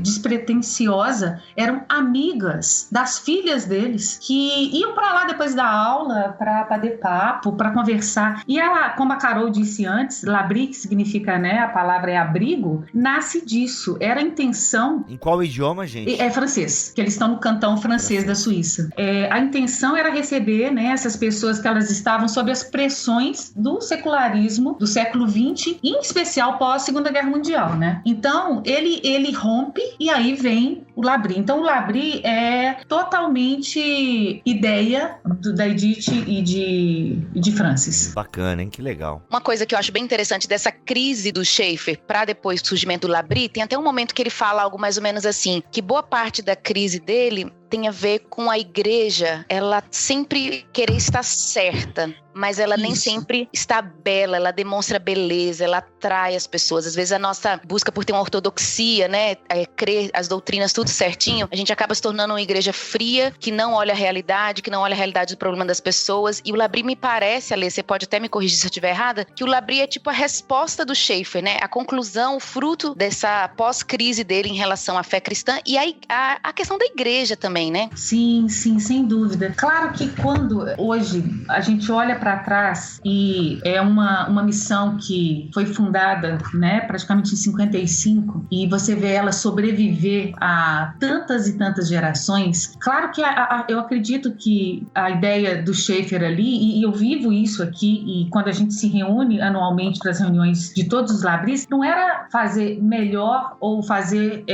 despretensiosa. Eram amigas das filhas deles que iam para lá depois da aula para bater papo, para conversar. E ela, como a Carol disse antes, Labrie, que significa, né, a palavra é abrigo, nasce disso. Era a intenção... Em qual idioma, gente? É francês, que eles estão no cantão francês da Suíça. A intenção era receber, né, essas pessoas que elas estavam sob as pressões do secularismo do século XX, em especial pós-Segunda Guerra Mundial, né? Então, ele rompe e aí vem o Labrie. Então, o Labrie é totalmente ideia da Edith e de Francis. Bacana, hein? Que legal. Uma coisa que eu acho bem interessante dessa crise do Schaeffer para depois do surgimento do Labrie, tem até um momento que ele fala algo mais ou menos assim, que boa parte da crise dele tem a ver com a igreja, ela sempre querer estar certa, mas ela nem sempre está bela, ela demonstra beleza, ela atrai as pessoas. Às vezes a nossa busca por ter uma ortodoxia, né, crer as doutrinas tudo certinho, a gente acaba se tornando uma igreja fria, que não olha a realidade, que não olha a realidade do problema das pessoas. E o Labrie me parece, Alê, você pode até me corrigir se eu estiver errada, que o Labrie é tipo a resposta do Schaeffer, né, a conclusão, o fruto dessa pós-crise dele em relação à fé cristã e a questão da igreja também, né? Sim, sem dúvida. Claro que quando hoje a gente olha para trás e é uma missão que foi fundada, né, praticamente em 55, e você vê ela sobreviver a tantas e tantas gerações, claro que eu acredito que a ideia do Schaeffer ali, e eu vivo isso aqui, e quando a gente se reúne anualmente para as reuniões de todos os Labries, não era fazer melhor ou fazer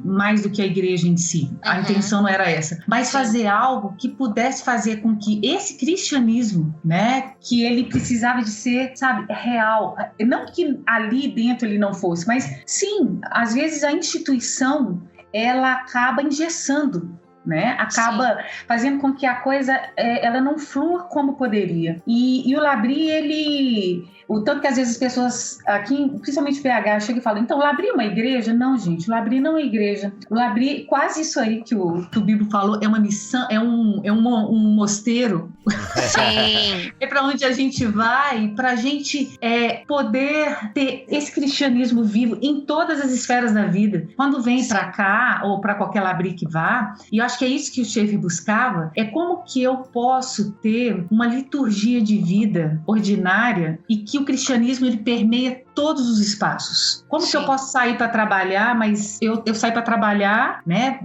mais do que a igreja em si. A intenção não era essa, mas fazer algo que pudesse fazer com que esse cristianismo, né, que ele precisava de ser, sabe, real, não que ali dentro ele não fosse, mas sim, às vezes a instituição ela acaba engessando, né? Acaba fazendo com que a coisa ela não flua como poderia. E o Labrie, o tanto que às vezes as pessoas aqui, principalmente PH, chegam e falam, então o Labrie é uma igreja? Não, gente, o Labrie não é igreja. O Labrie, quase isso aí que o Bibo falou, é uma missão, é um mosteiro. Sim. É para onde a gente vai, para a gente poder ter esse cristianismo vivo em todas as esferas da vida. Quando vem para cá, ou para qualquer Labrie que vá, e eu acho que é isso que o Schaeffer buscava, é como que eu posso ter uma liturgia de vida ordinária e que o cristianismo ele permeia todos os espaços. Como que eu posso sair para trabalhar, mas eu saio para trabalhar, né,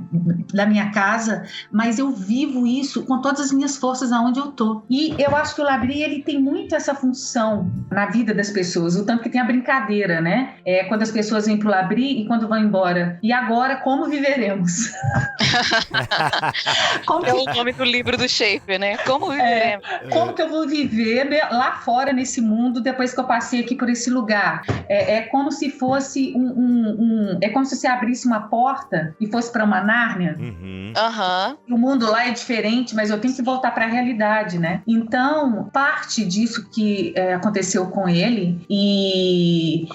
da minha casa, mas eu vivo isso com todas as minhas forças aonde eu tô. E eu acho que o Labrie ele tem muito essa função na vida das pessoas, o tanto que tem a brincadeira, né? Quando as pessoas vêm pro Labrie e quando vão embora. E agora, como viveremos? É o nome do livro do Schaeffer, né? Como viveremos? Como que eu vou viver lá fora nesse mundo depois que eu passei aqui por esse lugar? É como se fosse é como se você abrisse uma porta e fosse para uma Nárnia. O mundo lá é diferente, mas eu tenho que voltar para a realidade, né? Então, parte disso que aconteceu com ele e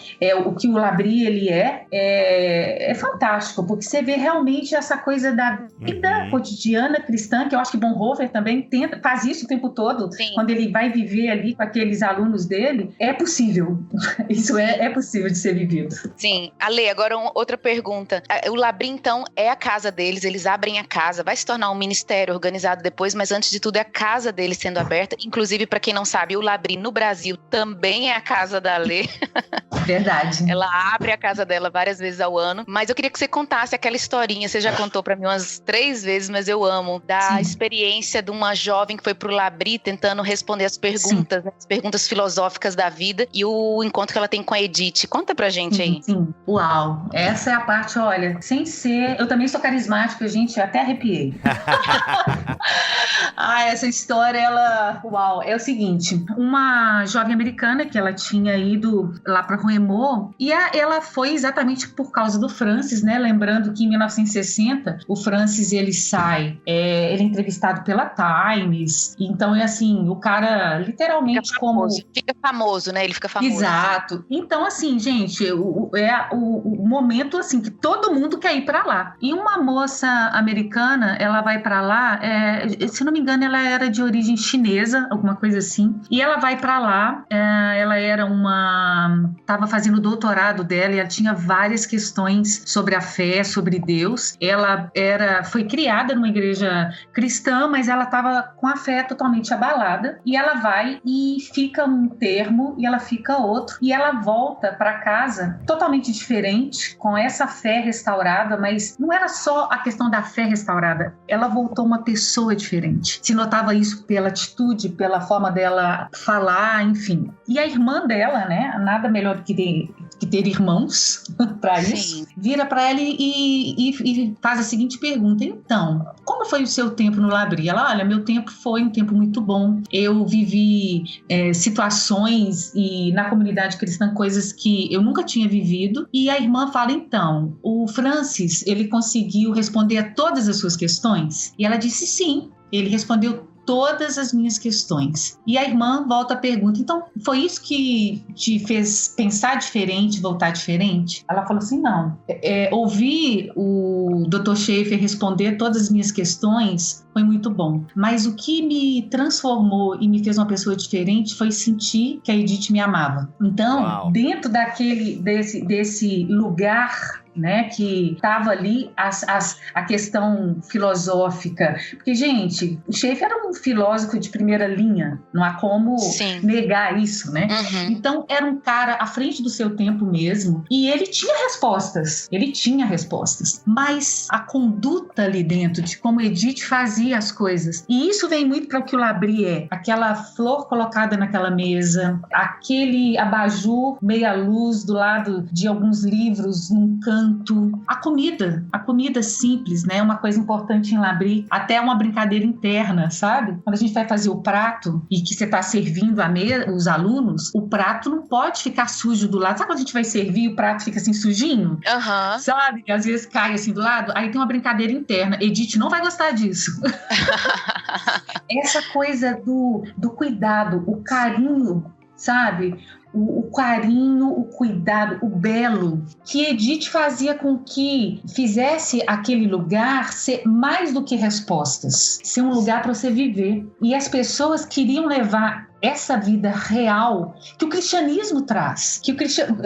o que o Labrie ele é fantástico, porque você vê realmente essa coisa da vida cotidiana cristã, que eu acho que Bonhoeffer também faz isso o tempo todo. Quando ele vai viver ali com aqueles alunos dele, é possível. Isso isso é possível de ser vivido. Sim. Ale, agora outra pergunta. O Labri, então, é a casa deles, eles abrem a casa, vai se tornar um ministério organizado depois, mas antes de tudo é a casa deles sendo aberta. Inclusive, para quem não sabe, o Labri no Brasil também é a casa da Ale. Verdade. Ela abre a casa dela várias vezes ao ano, mas eu queria que você contasse aquela historinha, você já contou pra mim umas 3 vezes, mas eu amo, da experiência de uma jovem que foi pro Labri tentando responder as perguntas, né, as perguntas filosóficas da vida, e o encontro que ela tem com a Edith. Conta pra gente aí. Sim. Uau, essa é a parte, olha, sem ser... Eu também sou carismática, gente, eu até arrepiei. Essa história, ela... Uau, é o seguinte, uma jovem americana que ela tinha ido lá pra Roemont, e ela foi exatamente por causa do Francis, né? Lembrando que em 1960 o Francis ele sai, ele é entrevistado pela Times, então é assim, o cara literalmente fica famoso, né? Ele fica famoso. Exato. Então assim, gente, é o momento assim que todo mundo quer ir pra lá. E uma moça americana, ela vai pra lá, se não me engano, ela era de origem chinesa, alguma coisa assim, e ela vai pra lá, ela era tava fazendo o doutorado dela e ela tinha várias questões sobre a fé, sobre Deus. Ela foi criada numa igreja cristã, mas ela estava com a fé totalmente abalada, e ela vai e fica um termo e ela fica outro, e ela volta para casa totalmente diferente, com essa fé restaurada, mas não era só a questão da fé restaurada, ela voltou uma pessoa diferente. Se notava isso pela atitude, pela forma dela falar, enfim. E a irmã dela, né, nada melhor do que ter irmãos para isso, vira para ela e faz a seguinte pergunta: então, como foi o seu tempo no Labri? Ela, olha, meu tempo foi um tempo muito bom, eu vivi situações e na comunidade cristã coisas que eu nunca tinha vivido. E a irmã fala, então, o Francis, ele conseguiu responder a todas as suas questões? E ela disse sim, ele respondeu todas as minhas questões. E a irmã volta a pergunta, então foi isso que te fez pensar diferente, voltar diferente? Ela falou assim, não, ouvir o Dr. Schaefer responder todas as minhas questões foi muito bom, mas o que me transformou e me fez uma pessoa diferente foi sentir que a Edith me amava. Então, dentro desse lugar, né, que estava ali a questão filosófica, porque, gente, o Schaefer era um filósofo de primeira linha, não há como negar isso, né? Então era um cara à frente do seu tempo mesmo, e ele tinha respostas, mas a conduta ali dentro de como Edith fazia as coisas, e isso vem muito para o que o Labri é, aquela flor colocada naquela mesa, aquele abajur meia luz do lado de alguns livros num canto, a comida simples, né? Uma coisa importante em Labri, até uma brincadeira interna, sabe? Quando a gente vai fazer o prato e que você está servindo os alunos, o prato não pode ficar sujo do lado. Sabe quando a gente vai servir e o prato fica assim sujinho? Sabe? Que às vezes cai assim do lado. Aí tem uma brincadeira interna. Edith não vai gostar disso. Essa coisa do cuidado, o carinho, sabe? O carinho, o cuidado, o belo, que Edith fazia com que fizesse aquele lugar ser mais do que respostas, ser um lugar para você viver. E as pessoas queriam levar essa vida real que o cristianismo traz, que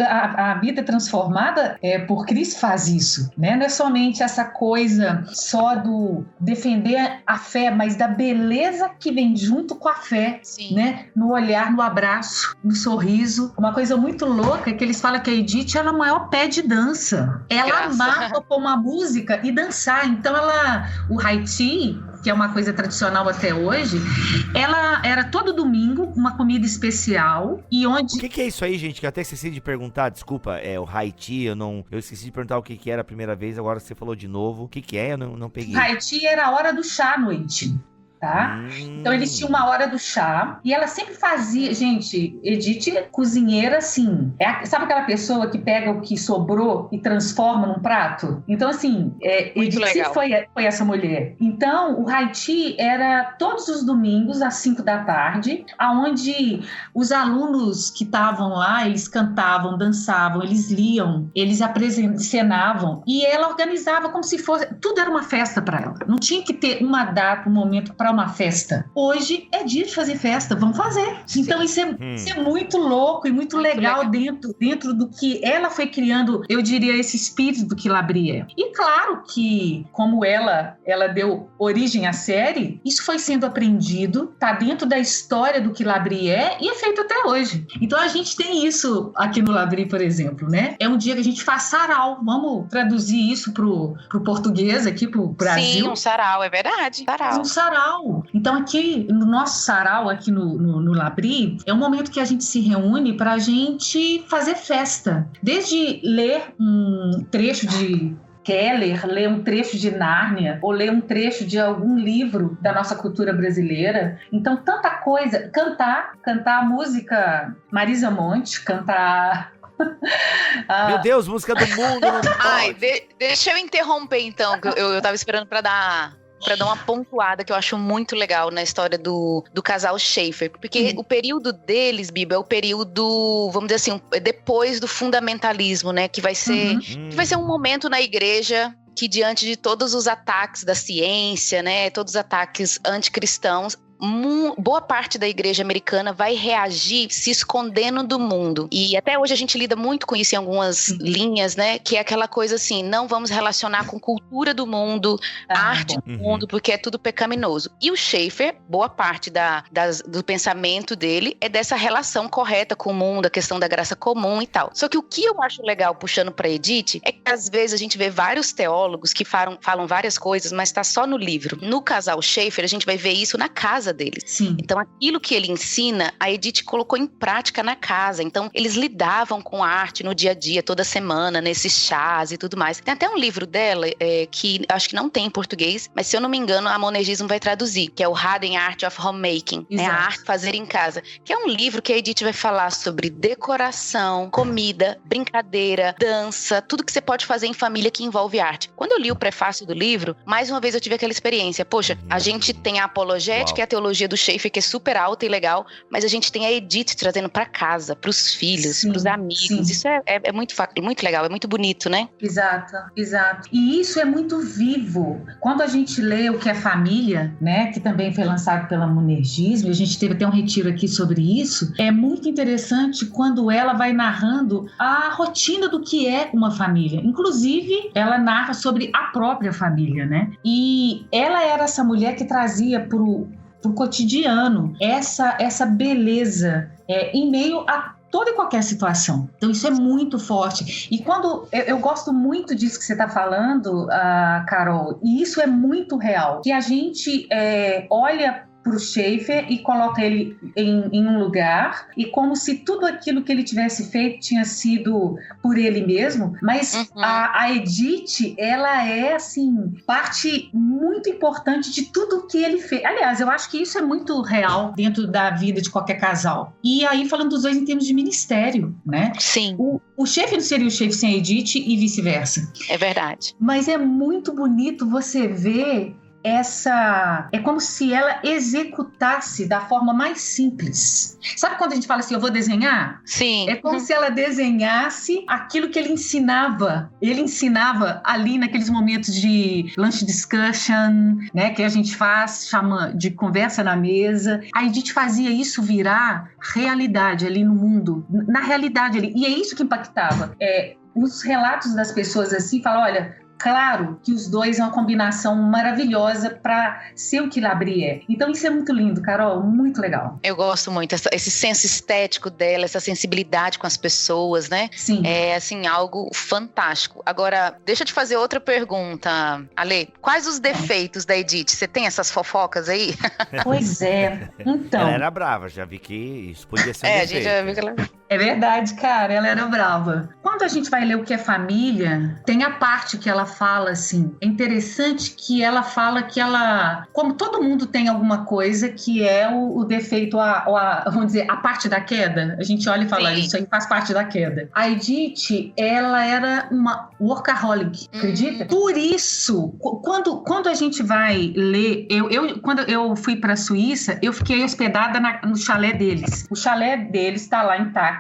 a vida transformada por Cristo faz isso, né? Não é somente essa coisa só do defender a fé, mas da beleza que vem junto com a fé, né? No olhar, no abraço, no sorriso. Uma coisa muito louca é que eles falam que a Edith era o maior pé de dança. Ela amava pôr uma música e dançar. Então o Haiti, que é uma coisa tradicional até hoje, ela era todo domingo uma comida especial e onde... O que é isso aí, gente? Que eu até esqueci de perguntar, desculpa, o Haiti, eu esqueci de perguntar o que era a primeira vez, agora você falou de novo. O que é? Eu não peguei. Haiti era a hora do chá à noite. Tá? Então eles tinham uma hora do chá e ela sempre fazia, gente, Edith cozinheira assim, sabe aquela pessoa que pega o que sobrou e transforma num prato? Então assim, Edith sempre foi essa mulher. Então o Haiti era todos os domingos às 5 da tarde, aonde os alunos que estavam lá, eles cantavam, dançavam, eles liam, eles encenavam, e ela organizava como se fosse, tudo era uma festa para ela, não tinha que ter uma data, um momento para preparar uma festa. Hoje é dia de fazer festa, vamos fazer. Sim. Então isso é muito louco e muito legal dentro do que ela foi criando, eu diria, esse espírito do que Labrie é. E claro que, como ela deu origem à série, isso foi sendo aprendido, tá dentro da história do que Labrie é e é feito até hoje. Então a gente tem isso aqui no Labrie, por exemplo, né? É um dia que a gente faz sarau. Vamos traduzir isso pro português aqui, pro Brasil. Sim, um sarau, é verdade. Um sarau. Então aqui, no nosso sarau, aqui no Labrie, é um momento que a gente se reúne pra gente fazer festa. Desde ler um trecho de Keller, ler um trecho de Nárnia ou ler um trecho de algum livro da nossa cultura brasileira. Então, tanta coisa. Cantar a música Marisa Monte, cantar... Meu Deus, música do mundo. Ai, deixa eu interromper então, que eu tava esperando pra dar uma pontuada que eu acho muito legal na história do casal Schaeffer, porque o período deles, Biba, é o período, vamos dizer assim, depois do fundamentalismo, né, que vai ser um momento na igreja que, diante de todos os ataques da ciência, né, todos os ataques anticristãos, boa parte da igreja americana vai reagir se escondendo do mundo. E até hoje a gente lida muito com isso em algumas linhas, né? Que é aquela coisa assim, não vamos relacionar com cultura do mundo, arte do mundo, porque é tudo pecaminoso. E o Schaeffer, boa parte do pensamento dele é dessa relação correta com o mundo, a questão da graça comum e tal. Só que o que eu acho legal, puxando pra Edith, é que às vezes a gente vê vários teólogos que falam várias coisas, mas tá só no livro. No casal Schaeffer, a gente vai ver isso na casa deles. Sim. Então aquilo que ele ensina, a Edith colocou em prática na casa. Então eles lidavam com a arte no dia a dia, toda semana, nesses chás e tudo mais. Tem até um livro dela que acho que não tem em português, mas se eu não me engano a Monergismo vai traduzir, que é o Harding Art of Homemaking, né? A arte de fazer em casa, que é um livro que a Edith vai falar sobre decoração, comida, brincadeira, dança, tudo que você pode fazer em família que envolve arte. Quando eu li o prefácio do livro, mais uma vez eu tive aquela experiência. Poxa, a gente tem a apologética e a teologia do Schaeffer, que é super alta e legal, mas a gente tem a Edith trazendo pra casa, pros filhos, pros amigos. Sim. Isso é muito legal, é muito bonito, né? Exato. E isso é muito vivo. Quando a gente lê o que é família, né, que também foi lançado pela Monergismo, a gente teve até um retiro aqui sobre isso, é muito interessante quando ela vai narrando a rotina do que é uma família. Inclusive, ela narra sobre a própria família, né? E ela era essa mulher que trazia pro cotidiano essa beleza em meio a toda e qualquer situação. Então isso é muito forte. E quando eu gosto muito disso que você está falando, Carol, e isso é muito real, que a gente olha para o Schaeffer e coloca ele em um lugar, e como se tudo aquilo que ele tivesse feito tinha sido por ele mesmo, mas a Edith, ela é assim, parte muito importante de tudo que ele fez. Aliás, eu acho que isso é muito real dentro da vida de qualquer casal. E aí, falando dos dois em termos de ministério, né? Sim. O Schaeffer não seria o Schaeffer sem a Edith e vice-versa. É verdade. Mas é muito bonito você ver é como se ela executasse da forma mais simples. Sabe quando a gente fala assim, eu vou desenhar? Sim. É como se ela desenhasse aquilo que ele ensinava. Ele ensinava ali naqueles momentos de lunch discussion, né, que a gente chama de conversa na mesa. A Edith fazia isso virar realidade ali no mundo, na realidade ali. E é isso que impactava. Os relatos das pessoas assim, falam, olha, claro que os dois é uma combinação maravilhosa para ser o que Labrie é. Então isso é muito lindo, Carol, muito legal. Eu gosto muito, esse senso estético dela, essa sensibilidade com as pessoas, né? Sim. É, assim, algo fantástico. Agora, deixa eu te fazer outra pergunta, Ale. Quais os defeitos da Edith? Você tem essas fofocas aí? Pois é. Então... Ela era brava, já vi que isso podia ser um defeito. A gente já viu que ela... É verdade, cara, ela era brava. Quando a gente vai ler o que é família, tem a parte que ela fala assim, é interessante que ela fala que ela, como todo mundo tem alguma coisa que é o defeito, vamos dizer, a parte da queda, a gente olha e fala, isso aí faz parte da queda. A Edith, ela era uma workaholic, acredita? Por isso, quando a gente vai ler, quando eu fui pra Suíça, eu fiquei hospedada no chalé deles. O chalé deles tá lá intacto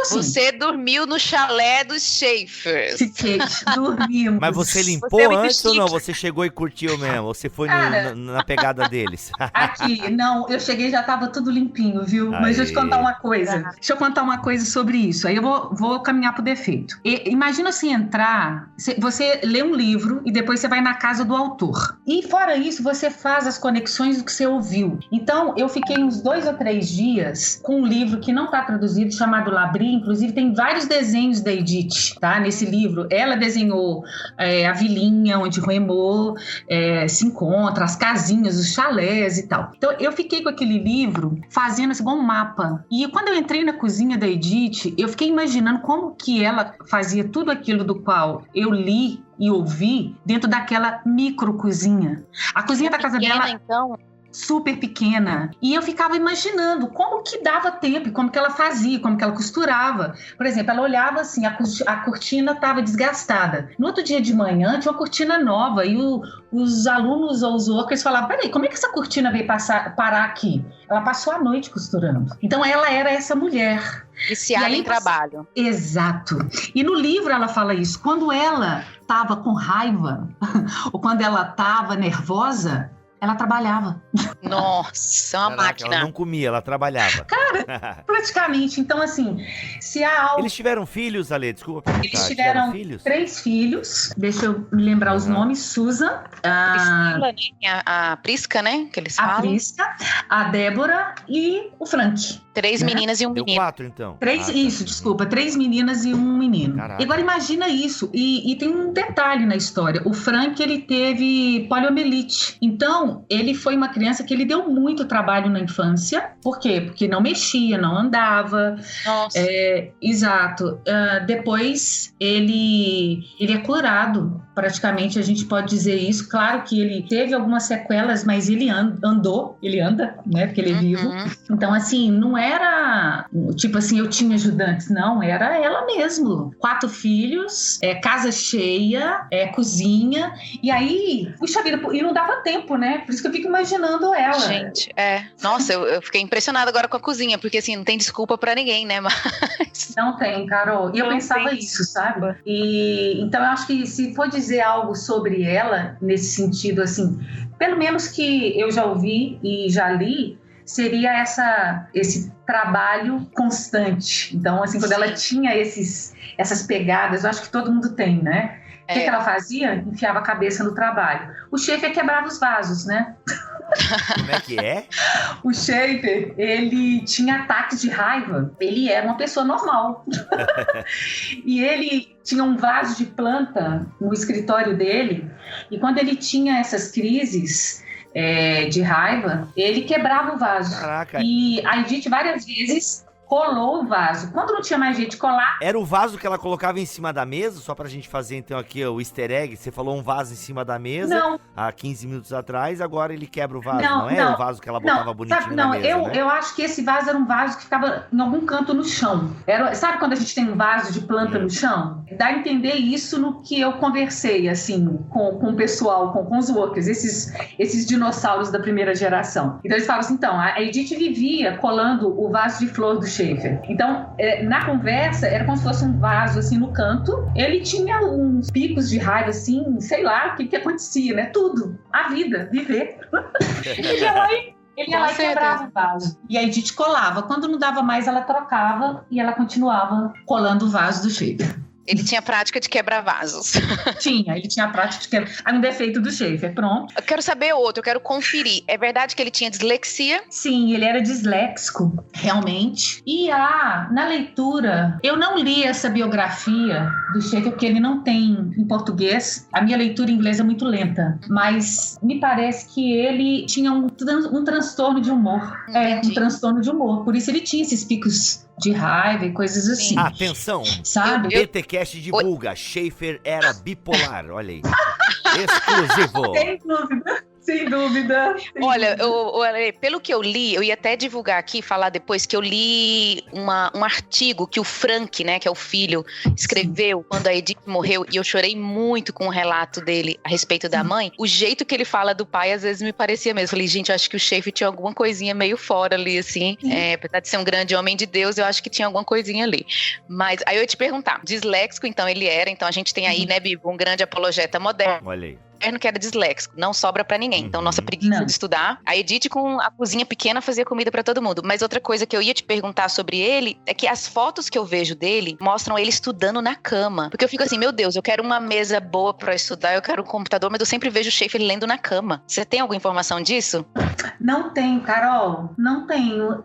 assim. Você dormiu no chalé dos Schaeffers. Fiquei, dormimos. Mas você limpou antes ou não? Você chegou e curtiu mesmo? Ou você foi na pegada deles? Aqui, não, eu cheguei e já tava tudo limpinho, viu? Aí. Mas deixa eu te contar uma coisa. Deixa eu contar uma coisa sobre isso. Aí eu vou caminhar pro defeito. Imagina se entrar, você lê um livro e depois você vai na casa do autor. E fora isso, você faz as conexões do que você ouviu. Então, eu fiquei uns 2 ou 3 dias com um livro que não tá traduzido, chamado Labri. Inclusive, tem vários desenhos da Edith, tá? Nesse livro. Ela desenhou a vilinha onde Remo se encontra, as casinhas, os chalés e tal. Então, eu fiquei com aquele livro fazendo assim, igual um mapa. E quando eu entrei na cozinha da Edith, eu fiquei imaginando como que ela fazia tudo aquilo do qual eu li e ouvi dentro daquela micro cozinha. A cozinha da casa dela... Então... super pequena. E eu ficava imaginando como que dava tempo, como que ela fazia, como que ela costurava. Por exemplo, ela olhava assim, a cortina estava desgastada. No outro dia de manhã, tinha uma cortina nova e os alunos ou os workers falavam, peraí, como é que essa cortina veio parar aqui? Ela passou a noite costurando. Então, ela era essa mulher. Viciada em trabalho. Exato. E no livro ela fala isso. Quando ela estava com raiva ou quando ela estava nervosa, ela trabalhava. Nossa, uma máquina. Ela não comia, ela trabalhava. Cara, praticamente. Então, assim, se há algo... Eles tiveram filhos, Ale? Desculpa perguntar. Eles tiveram filhos? 3 filhos. Deixa eu me lembrar os nomes. Susan. Priscila, né? A Prisca, né? Que eles falam. A Prisca, a Débora e o Frank. 3 meninas e um menino. Deu 4, então. 3 meninas e um menino. Caraca. E agora imagina isso. E tem um detalhe na história. O Frank, ele teve poliomielite. Então, ele foi uma criança que ele deu muito trabalho na infância. Por quê? Porque não mexia, não andava. Nossa. Exato. Depois, ele é curado. Praticamente, a gente pode dizer isso. Claro que ele teve algumas sequelas, mas ele andou. Ele anda, né? Porque ele é vivo. Então, assim, não era tipo assim, eu tinha ajudantes. Não, era ela mesmo. 4 filhos, casa cheia, cozinha. E aí, puxa vida, e não dava tempo, né? Por isso que eu fico imaginando ela. Gente, nossa, eu fiquei impressionada agora com a cozinha, porque assim, não tem desculpa pra ninguém, né? Mas... Não tem, Carol. E eu pensava isso, sabe? E então eu acho que se for dizer algo sobre ela, nesse sentido, assim, pelo menos que eu já ouvi e já li, seria esse trabalho constante. Então, assim, quando ela tinha essas pegadas, eu acho que todo mundo tem, né? O que ela fazia? Enfiava a cabeça no trabalho. O Schaefer quebrava os vasos, né? Como é que é? O Schaefer, ele tinha ataques de raiva. Ele era uma pessoa normal. E ele tinha um vaso de planta no escritório dele. E quando ele tinha essas crises de raiva, ele quebrava o vaso. Caraca. E a Edith várias vezes colou o vaso. Quando não tinha mais jeito de colar... Era o vaso que ela colocava em cima da mesa? Só pra gente fazer, então, aqui o easter egg. Você falou um vaso em cima da mesa não. Há 15 minutos atrás, agora ele quebra o vaso. Não é o vaso que ela botava bonitinho na mesa, né? Eu acho que esse vaso era um vaso que ficava em algum canto no chão. Sabe quando a gente tem um vaso de planta no chão? Dá a entender isso no que eu conversei, assim, com o pessoal, com os workers, esses dinossauros da primeira geração. Então eles falavam assim, então, a Edith vivia colando o vaso de flor do Schaefer. Então, na conversa, era como se fosse um vaso, assim, no canto. Ele tinha uns picos de raiva, assim, sei lá, o que acontecia, né? Tudo. A vida, viver. Ele ia lá e quebrava o vaso. E a Edith colava. Quando não dava mais, ela trocava e ela continuava colando o vaso do Schaefer. Ele tinha prática de quebrar vasos. Ele tinha prática de quebrar. Aí um defeito do Schaefer, pronto. Eu quero saber outro, eu quero conferir. É verdade que ele tinha dislexia? Sim, ele era disléxico, realmente. E na leitura, eu não li essa biografia do Schaefer, porque ele não tem em português. A minha leitura em inglês é muito lenta. Mas me parece que ele tinha um transtorno de humor. Um transtorno de humor. Por isso ele tinha esses picos de raiva e coisas assim. Atenção! Sabe? O BTcast divulga. Schaefer era bipolar, olha aí. Exclusivo. Sem dúvida. Sem dúvida. Olha, pelo que eu li, eu ia até divulgar aqui, falar depois, que eu li um artigo que o Frank, né, que é o filho, escreveu quando a Edith morreu, e eu chorei muito com o relato dele a respeito da mãe. O jeito que ele fala do pai, às vezes me parecia mesmo. Falei, gente, eu acho que o Schaeffer tinha alguma coisinha meio fora ali, assim. Apesar de ser um grande homem de Deus, eu acho que tinha alguma coisinha ali. Mas aí eu ia te perguntar, disléxico, então ele era, então a gente tem aí, né, Bibo, um grande apologeta moderno. Olha aí. Que era disléxico, não sobra pra ninguém. Então, nossa preguiça de estudar. A Edith, com a cozinha pequena, fazia comida pra todo mundo. Mas outra coisa que eu ia te perguntar sobre ele é que as fotos que eu vejo dele mostram ele estudando na cama. Porque eu fico assim, meu Deus, eu quero uma mesa boa pra estudar, eu quero um computador, mas eu sempre vejo o Schaeffer lendo na cama. Você tem alguma informação disso? Não tenho, Carol. Não tenho.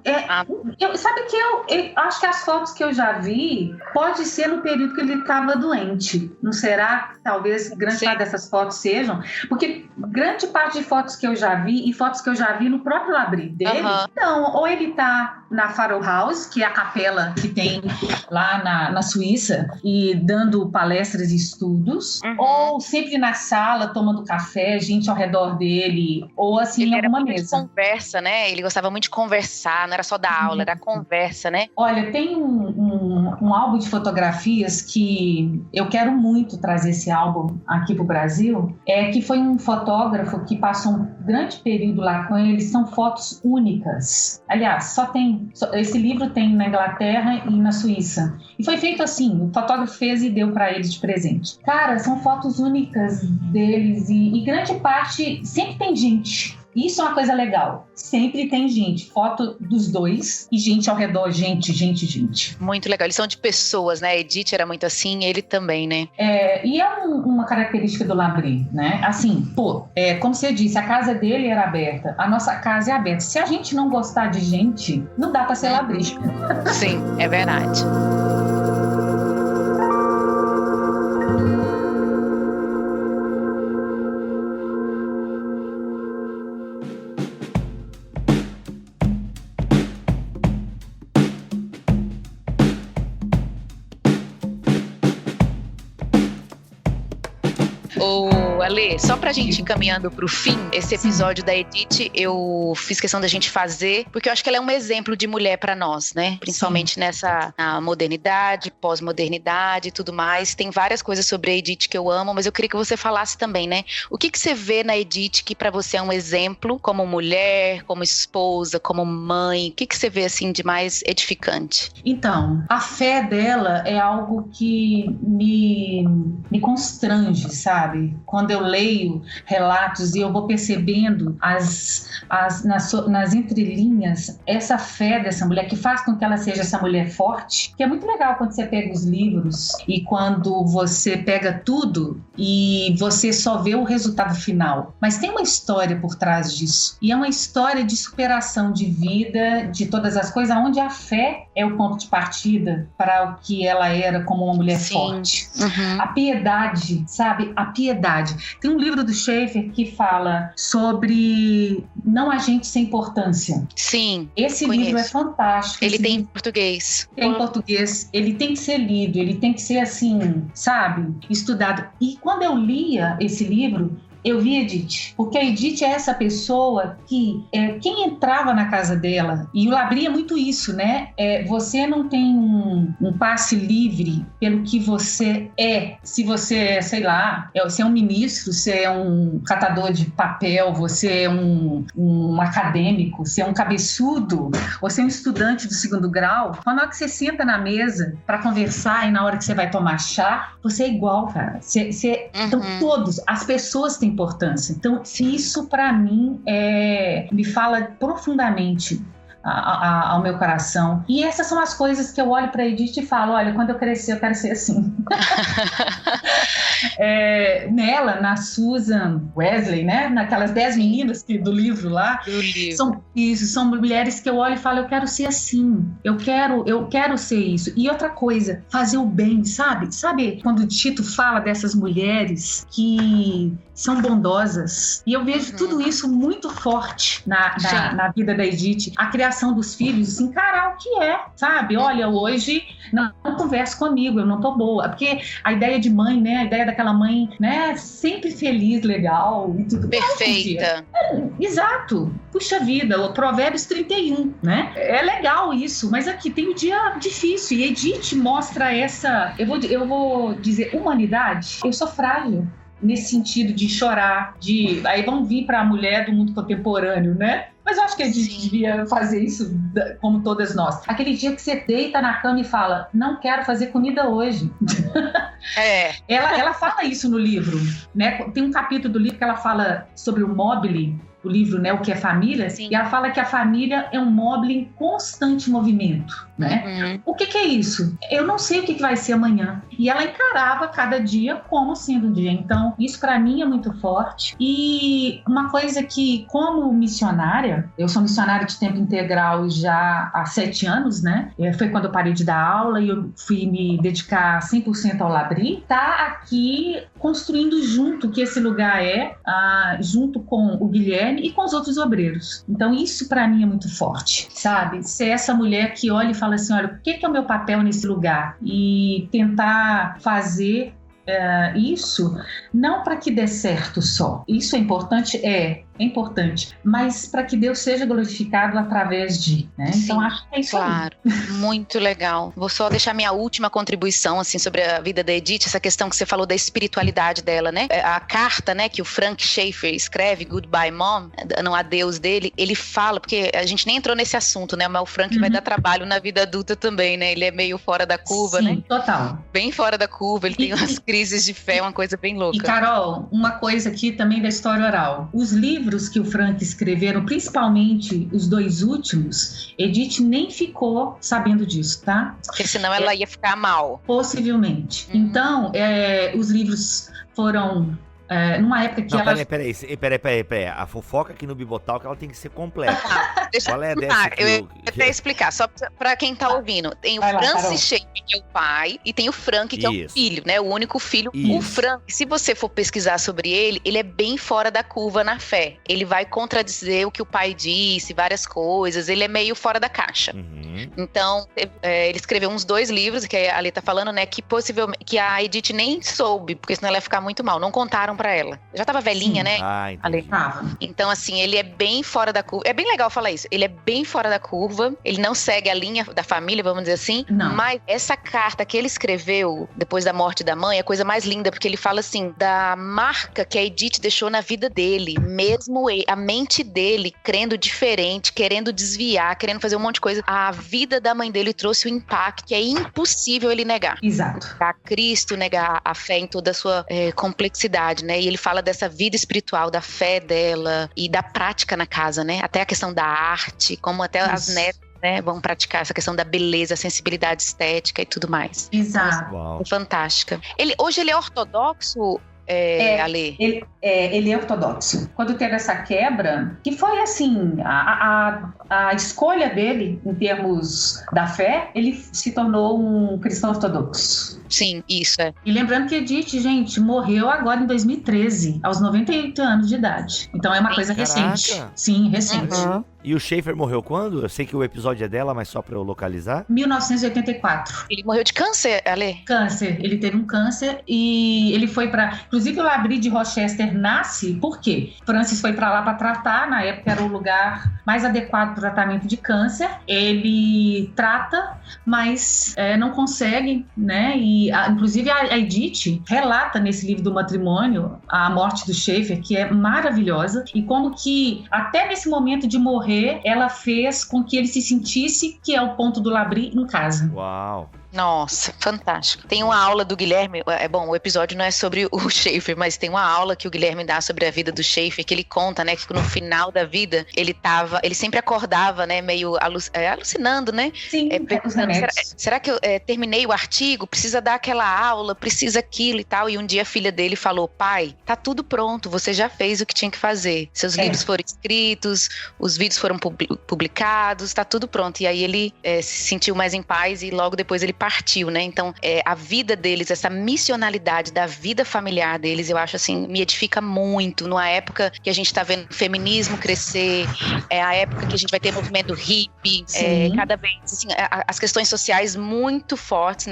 Sabe que eu acho que as fotos que eu já vi, pode ser no período que ele estava doente. Não será? Talvez grande parte dessas fotos sejam. Porque grande parte de fotos que eu já vi, e fotos que eu já vi no próprio Labri dele, então, ou ele tá na Pharoah House, que é a capela que tem lá na Suíça, e dando palestras e estudos, ou sempre na sala, tomando café, gente ao redor dele, ou assim, ele em alguma era mesa. Muito de conversa, né? Ele gostava muito de conversar, não era só da aula, era conversa, né? Olha, tem um álbum de fotografias que eu quero muito trazer esse álbum aqui pro Brasil, que foi um fotógrafo que passou um grande período lá com ele. São fotos únicas. Aliás, esse livro tem na Inglaterra e na Suíça. E foi feito assim, o fotógrafo fez e deu para eles de presente. Cara, são fotos únicas deles e grande parte sempre tem gente. Isso é uma coisa legal. Sempre tem gente. Foto dos dois e gente ao redor. Gente. Muito legal. Eles são de pessoas, né? A Edith era muito assim, ele também, né? E é uma característica do Labri, né? Assim, como você disse, a casa dele era aberta. A nossa casa é aberta. Se a gente não gostar de gente, não dá pra ser Labri. Sim, é verdade. Ale, só pra gente ir caminhando pro fim, esse episódio da Edith, eu fiz questão da gente fazer, porque eu acho que ela é um exemplo de mulher pra nós, né? Principalmente nessa modernidade, pós-modernidade e tudo mais. Tem várias coisas sobre a Edith que eu amo, mas eu queria que você falasse também, né? O que você vê na Edith que pra você é um exemplo, como mulher, como esposa, como mãe? O que você vê, assim, de mais edificante? Então, a fé dela é algo que me constrange, sabe? Quando eu leio relatos e eu vou percebendo nas entrelinhas essa fé dessa mulher, que faz com que ela seja essa mulher forte, que é muito legal quando você pega os livros e quando você pega tudo e você só vê o resultado final. Mas tem uma história por trás disso. E é uma história de superação de vida, de todas as coisas, onde a fé é o ponto de partida para o que ela era como uma mulher forte. A piedade, sabe? A piedade. Tem um livro do Schaeffer que fala sobre não agente sem importância. Sim, esse livro é fantástico. Ele tem em português. Tem em português. Ele tem que ser lido, ele tem que ser assim, sabe? Estudado. E quando eu lia esse livro, eu vi Edith, porque a Edith é essa pessoa que quem entrava na casa dela, e o Labri é muito isso, né? Você não tem um passe livre pelo que você é. Se você, sei lá, você é um ministro, você é um catador de papel, você é um acadêmico, você é um cabeçudo, você é um estudante do 2º grau. Quando na hora que você senta na mesa para conversar e na hora que você vai tomar chá, você é igual, cara. Então todos, as pessoas têm importância. Então, isso para mim me fala profundamente ao meu coração. E essas são as coisas que eu olho para Edith e falo, olha, quando eu crescer eu quero ser assim. Nela, na Susan Wesley, né? Naquelas 10 meninas do livro lá, são mulheres que eu olho e falo, eu quero ser assim, eu quero ser isso. E outra coisa, fazer o bem, sabe quando o Tito fala dessas mulheres que são bondosas. E eu vejo tudo isso muito forte na vida da Edith. A criação dos filhos, encarar o que é, sabe? Olha, hoje não converse comigo, eu não tô boa. Porque a ideia de mãe, né? A ideia daquela mãe, né? Sempre feliz, legal e tudo. Perfeita. Exato. Puxa vida, o Provérbios 31, né? É legal isso, mas aqui tem um dia difícil. E Edith mostra essa, eu vou dizer, humanidade. Eu sou frágil nesse sentido de chorar, aí vamos vir para a mulher do mundo contemporâneo, né? Mas eu acho que a gente devia fazer isso como todas nós. Aquele dia que você deita na cama e fala, não quero fazer comida hoje. Ela fala isso no livro, né? Tem um capítulo do livro que ela fala sobre o mobile, o livro, né, O que é Família, e ela fala que a família é um móvel em constante movimento, né? O que é isso? Eu não sei o que vai ser amanhã. E ela encarava cada dia como sendo um dia. Então, isso para mim é muito forte. E uma coisa que, como missionária, eu sou missionária de tempo integral já há 7 anos, né? Foi quando eu parei de dar aula e eu fui me dedicar 100% ao Labri. Tá aqui construindo junto o que esse lugar é, junto com o Guilherme e com os outros obreiros. Então isso para mim é muito forte, sabe? Ser essa mulher que olha e fala assim, olha, o que é o meu papel nesse lugar? E tentar fazer isso não para que dê certo só. Isso é importante? É importante, mas para que Deus seja glorificado através de, né? Sim, então acho que é isso. Claro, aí. Muito legal. Vou só deixar minha última contribuição assim sobre a vida da Edith, essa questão que você falou da espiritualidade dela, né? A carta, né, que o Frank Schaeffer escreve, Goodbye Mom, no adeus dele, ele fala, porque a gente nem entrou nesse assunto, né? Mas o Frank vai dar trabalho na vida adulta também, né? Ele é meio fora da curva, sim, né? Total. Bem fora da curva, ele tem umas crises de fé, uma coisa bem louca. E Carol, uma coisa aqui também da história oral. Os livros que o Frank escreveram, principalmente os 2 últimos, Edith nem ficou sabendo disso, tá? Porque senão ela ia ficar mal. Possivelmente. Então, os livros foram... numa época que ela... Peraí. A fofoca aqui no Bibotalk, ela tem que ser completa. Qual é dessa eu ia até explicar, só pra quem tá ouvindo. Tem o Francis Schaeffer, que é o pai, e tem o Frank, que é o filho, né? O único filho. Isso. O Frank, se você for pesquisar sobre ele é bem fora da curva na fé. Ele vai contradizer o que o pai disse, várias coisas. Ele é meio fora da caixa. Então, ele escreveu uns 2 livros, que a Alê tá falando, né? Que possivelmente, que a Edith nem soube, porque senão ela ia ficar muito mal. Não contaram pra ela. Já tava velhinha, né? Ale. Então, assim, ele é bem fora da curva. É bem legal falar isso. Ele é bem fora da curva. Ele não segue a linha da família, vamos dizer assim. Não. Mas essa carta que ele escreveu depois da morte da mãe é a coisa mais linda, porque ele fala assim, da marca que a Edith deixou na vida dele. Mesmo a mente dele crendo diferente, querendo desviar, querendo fazer um monte de coisa. A vida da mãe dele trouxe um impacto que é impossível ele negar. Exato. Negar Cristo, negar a fé em toda a sua complexidade, né? E ele fala dessa vida espiritual, da fé dela e da prática na casa, né? Até a questão da arte, como até as netas, né, vão praticar essa questão da beleza, sensibilidade estética e tudo mais. Exato. É fantástica. Hoje ele é ortodoxo, Ale? Ele é ortodoxo. Quando teve essa quebra, que foi assim, a escolha dele em termos da fé, ele se tornou um cristão ortodoxo. Sim, isso é. E lembrando que Edith, gente, morreu agora em 2013, aos 98 anos de idade. Então é uma coisa recente. Sim, recente. E o Schaeffer morreu quando? Eu sei que o episódio é dela, mas só pra eu localizar. 1984. Ele morreu de câncer, Ale? Câncer. Ele teve um câncer e ele foi pra... Inclusive o Labri de Rochester nasce, por quê? Francis foi pra lá pra tratar, na época era o lugar mais adequado para o tratamento de câncer. Ele trata, mas não consegue, né? E inclusive a Edith relata nesse livro do matrimônio a morte do Schaeffer, que é maravilhosa, e como que até nesse momento de morrer ela fez com que ele se sentisse, que é o ponto do Labri, em casa. Uau! Nossa, fantástico. Tem uma aula do Guilherme, o episódio não é sobre o Schaeffer, mas tem uma aula que o Guilherme dá sobre a vida do Schaeffer, que ele conta, né, que no final da vida ele sempre acordava, né, meio alucinando, né? Sim, pensando, será que eu terminei o artigo? Precisa dar aquela aula, precisa aquilo e tal. E um dia a filha dele falou, pai, tá tudo pronto, você já fez o que tinha que fazer. Seus livros foram escritos, os vídeos foram publicados, tá tudo pronto. E aí ele se sentiu mais em paz e logo depois ele partiu, né? Então, a vida deles, essa missionalidade da vida familiar deles, eu acho assim, me edifica muito. Numa época que a gente tá vendo o feminismo crescer, a época que a gente vai ter movimento hippie, cada vez, assim, as questões sociais muito fortes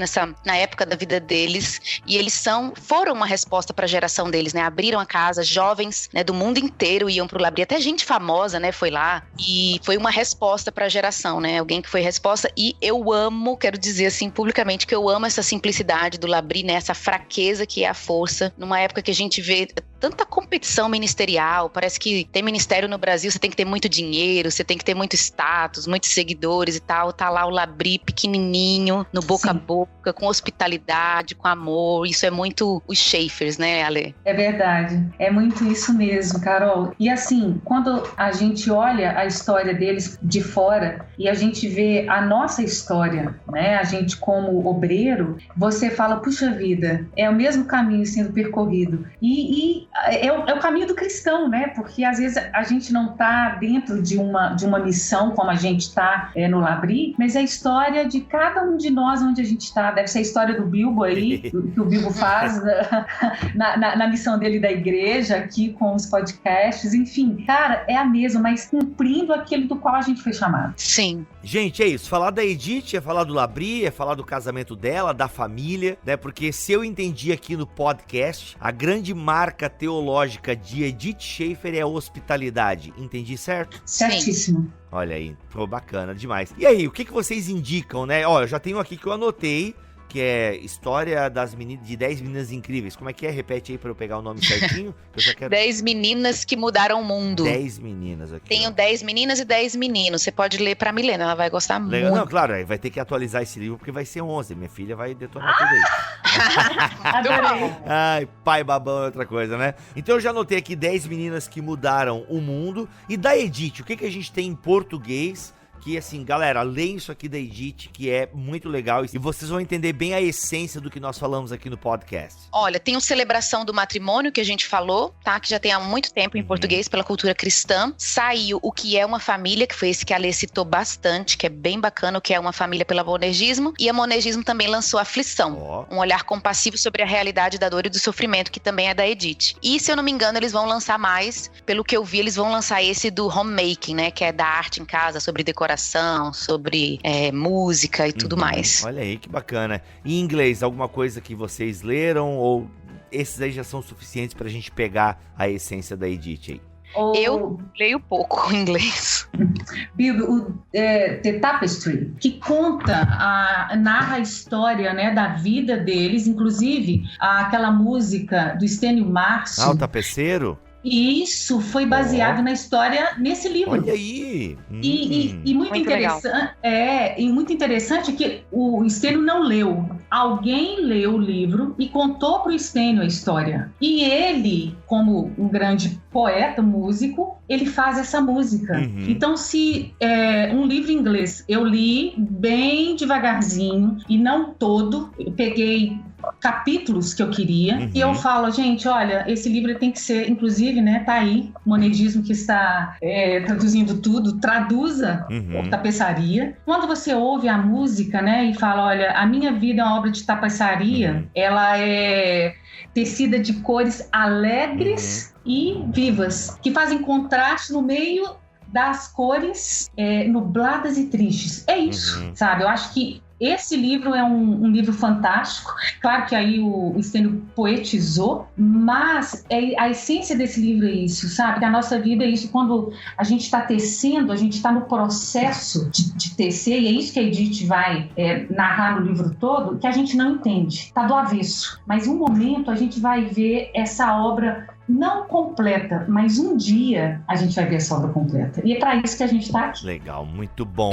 na época da vida deles, e eles foram uma resposta para a geração deles, né? Abriram a casa, jovens, né, do mundo inteiro iam pro Labri, até gente famosa, né, foi lá, e foi uma resposta para a geração, né? Alguém que foi resposta, e eu amo, quero dizer assim publicamente, que eu amo essa simplicidade do Labri, né? Essa fraqueza que é a força, numa época que a gente vê tanta competição ministerial, parece que tem ministério no Brasil, você tem que ter muito dinheiro, você tem que ter muito status, muitos seguidores e tal, tá lá o Labri pequenininho, no boca a boca, com hospitalidade, com amor, isso é muito os Schaeffers, né, Ale? É verdade, é muito isso mesmo, Carol. E assim, quando a gente olha a história deles de fora e a gente vê a nossa história, né, a gente como obreiro, você fala, puxa vida, é o mesmo caminho sendo percorrido. E é o caminho do cristão, né? Porque às vezes a gente não está dentro de uma missão como a gente está no Labri, mas é a história de cada um de nós onde a gente está. Deve ser a história do Bilbo aí, que o Bilbo faz na missão dele da igreja, aqui com os podcasts. Enfim, cara, é a mesma, mas cumprindo aquilo do qual a gente foi chamado. Sim. Gente, é isso. Falar da Edith é falar do Labri, é falar do casamento dela, da família, né? Porque se eu entendi aqui no podcast, a grande marca teológica de Edith Schaeffer é a hospitalidade. Entendi certo? Certíssimo. Olha aí, ficou bacana demais. E aí, o que vocês indicam, né? Ó, eu já tenho aqui que eu anotei, que é História de 10 Meninas Incríveis. Como é que é? Repete aí pra eu pegar o nome certinho. Eu já quero... 10 meninas que mudaram o mundo. 10 meninas aqui. Tenho 10 meninas e 10 meninos. Você pode ler pra Milena, ela vai gostar muito. Não, claro, aí vai ter que atualizar esse livro porque vai ser 11. Minha filha vai detonar tudo aí. Adorei. Ai, pai babão é outra coisa, né? Então eu já anotei aqui 10 meninas que mudaram o mundo. E da Edith, o que a gente tem em português? Que assim, galera, leiam isso aqui da Edith, que é muito legal e vocês vão entender bem a essência do que nós falamos aqui no podcast. Olha, tem o Celebração do Matrimônio, que a gente falou, tá? Que já tem há muito tempo em português, pela cultura cristã. Saiu O Que É Uma Família, que foi esse que a Alê citou bastante, que é bem bacana, O Que É Uma Família, pela Monergismo. E a Monergismo também lançou Aflição, um olhar compassivo sobre a realidade da dor e do sofrimento, que também é da Edith. E, se eu não me engano, eles vão lançar mais, pelo que eu vi, eles vão lançar esse do Homemaking, né? Que é da arte em casa, sobre decoração, sobre música e tudo mais. Olha aí, que bacana. Em inglês, alguma coisa que vocês leram ou esses aí já são suficientes pra gente pegar a essência da Edith aí? Eu leio pouco inglês. Bilbo, The Tapestry, que narra a história, né, da vida deles, inclusive aquela música do Stênio Márcio. O Tapeceiro? E isso foi baseado na história nesse livro. Olha aí! E muito interessante, e muito interessante que o Stênio não leu. Alguém leu o livro e contou para o Stênio a história. E ele, como um grande poeta, músico, ele faz essa música. Então, se um livro em inglês eu li bem devagarzinho e não todo, eu peguei capítulos que eu queria, e eu falo, gente, olha, esse livro tem que ser, inclusive, né, tá aí, Monergismo que está traduzindo tudo, traduza tapeçaria. Quando você ouve a música, né, e fala, olha, a minha vida é uma obra de tapeçaria, ela é tecida de cores alegres e vivas, que fazem contraste no meio das cores nubladas e tristes. É isso, sabe? Eu acho que esse livro é um livro fantástico. Claro que aí o Stênio poetizou, mas a essência desse livro é isso, sabe? A nossa vida é isso. Quando a gente está tecendo, a gente está no processo de tecer, e é isso que a Edith vai narrar no livro todo, que a gente não entende. Está do avesso. Mas um momento a gente vai ver essa obra não completa, mas um dia a gente vai ver essa obra completa. E é para isso que a gente está aqui. Legal, muito bom.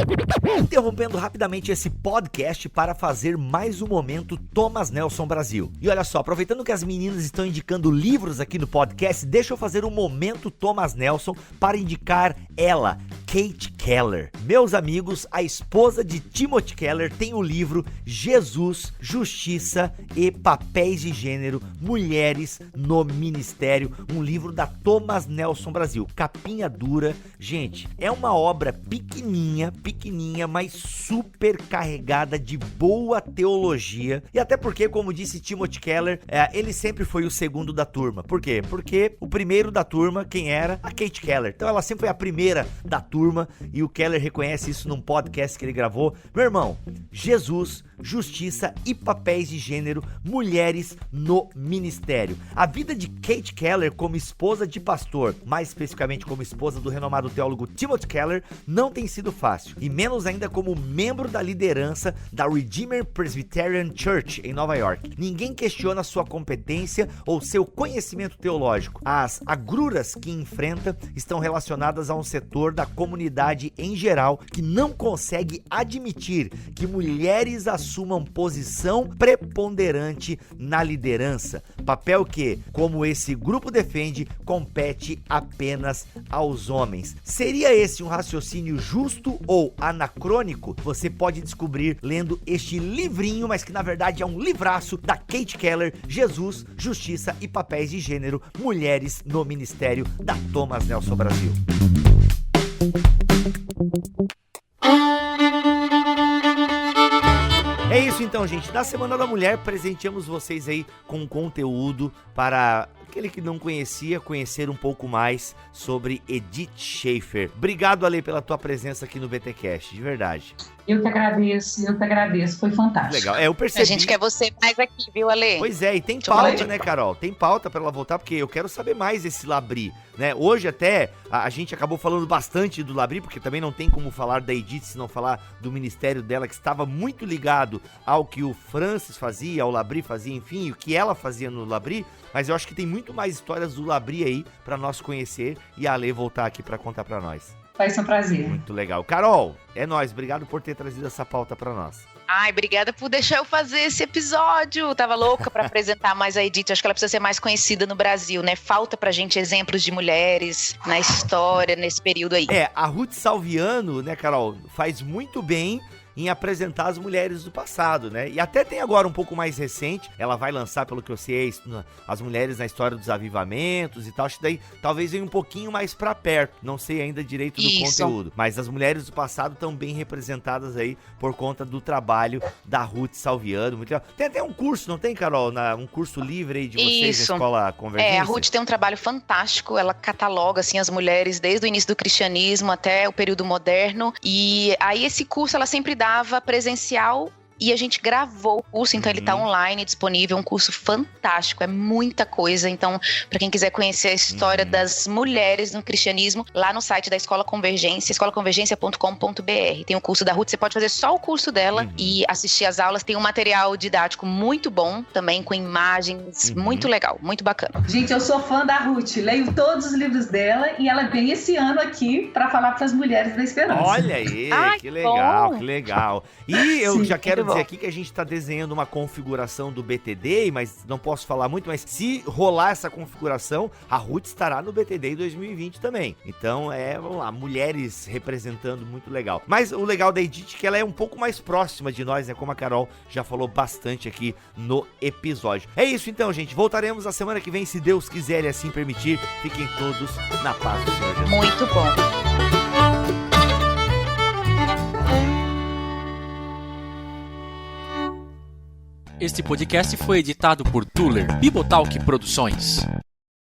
Interrompendo rapidamente esse podcast para fazer mais um momento Thomas Nelson Brasil. E olha só, aproveitando que as meninas estão indicando livros aqui no podcast, deixa eu fazer um momento Thomas Nelson para indicar ela, Kate Keller. Meus amigos, a esposa de Timothy Keller tem o livro Jesus, Justiça e Papéis de Gênero, Mulheres no Ministério, um livro da Thomas Nelson Brasil, capinha dura. Gente, é uma obra pequenininha, mas super carregada de boa teologia, e até porque, como disse Timothy Keller, ele sempre foi o segundo da turma. Por quê? Porque o primeiro da turma, quem era? A Kate Keller. Então ela sempre foi a primeira da turma, e o Keller reconhece isso num podcast que ele gravou. Meu irmão, Jesus, Justiça e Papéis de Gênero, Mulheres no Ministério. A vida de Kate Keller como esposa de pastor, mais especificamente como esposa do renomado teólogo Timothy Keller, não tem sido fácil, e menos ainda como membro da liderança da Redeemer Presbyterian Church em Nova York. Ninguém questiona sua competência ou seu conhecimento teológico. As agruras que enfrenta estão relacionadas a um setor da comunidade em geral que não consegue admitir que mulheres assumam posição preponderante na liderança, papel que, como esse grupo defende, compete apenas aos homens. Seria esse um raciocínio justo ou anacrônico? Você pode descobrir lendo este livrinho, mas que na verdade é um livraço da Kate Keller, Jesus, Justiça e Papéis de Gênero, Mulheres no Ministério, da Thomas Nelson Brasil. É isso então, gente. Na Semana da Mulher, presenteamos vocês aí com conteúdo para aquele que não conhecia, conhecer um pouco mais sobre Edith Schaefer. Obrigado, Ale, pela tua presença aqui no BTcast, de verdade. Eu que agradeço, foi fantástico. Legal, eu percebi. A gente quer você mais aqui, viu, Ale? Pois é, e tem pauta, né, Carol? Tem pauta pra ela voltar, porque eu quero saber mais desse Labri, né? Hoje até a gente acabou falando bastante do Labri, porque também não tem como falar da Edith se não falar do ministério dela, que estava muito ligado ao que o Francis fazia, ao Labri fazia, enfim, o que ela fazia no Labri, mas eu acho que tem muito mais histórias do Labri aí pra nós conhecer e a Ale voltar aqui pra contar pra nós. Vai ser um prazer. Muito legal. Carol, é nóis. Obrigado por ter trazido essa pauta pra nós. Ai, obrigada por deixar eu fazer esse episódio. Tava louca pra apresentar mais a Edith. Acho que ela precisa ser mais conhecida no Brasil, né? Falta pra gente exemplos de mulheres na história, nesse período aí. A Ruth Salviano, né, Carol, faz muito bem em apresentar as mulheres do passado, né? E até tem agora um pouco mais recente, ela vai lançar, pelo que eu sei, as mulheres na história dos avivamentos e tal. Acho que daí talvez venha um pouquinho mais pra perto, não sei ainda direito do conteúdo. Mas as mulheres do passado estão bem representadas aí por conta do trabalho da Ruth Salviano. Muito legal. Tem até um curso, não tem, Carol? Um curso livre aí de vocês na Escola Convergência? A Ruth tem um trabalho fantástico, ela cataloga assim as mulheres desde o início do cristianismo até o período moderno, e aí esse curso ela sempre dava presencial e a gente gravou o curso, então ele tá online, disponível, um curso fantástico, é muita coisa. Então, para quem quiser conhecer a história das mulheres no cristianismo, lá no site da Escola Convergência, escolaconvergência.com.br. Tem o curso da Ruth, você pode fazer só o curso dela e assistir as aulas. Tem um material didático muito bom, também com imagens, muito legal, muito bacana. Gente, eu sou fã da Ruth, leio todos os livros dela e ela vem esse ano aqui para falar para as mulheres da esperança. Olha aí, que legal, que legal. E eu já quero dizer aqui que a gente tá desenhando uma configuração do BTD, mas não posso falar muito, mas se rolar essa configuração, a Ruth estará no BTD 2020 também. Então, vamos lá, mulheres representando, muito legal. Mas o legal da Edith é que ela é um pouco mais próxima de nós, né? Como a Carol já falou bastante aqui no episódio. É isso então, gente. Voltaremos na semana que vem, se Deus quiser e assim permitir. Fiquem todos na paz do Senhor Jesus. Muito bom. Este podcast foi editado por Tuller Bibotalk Produções.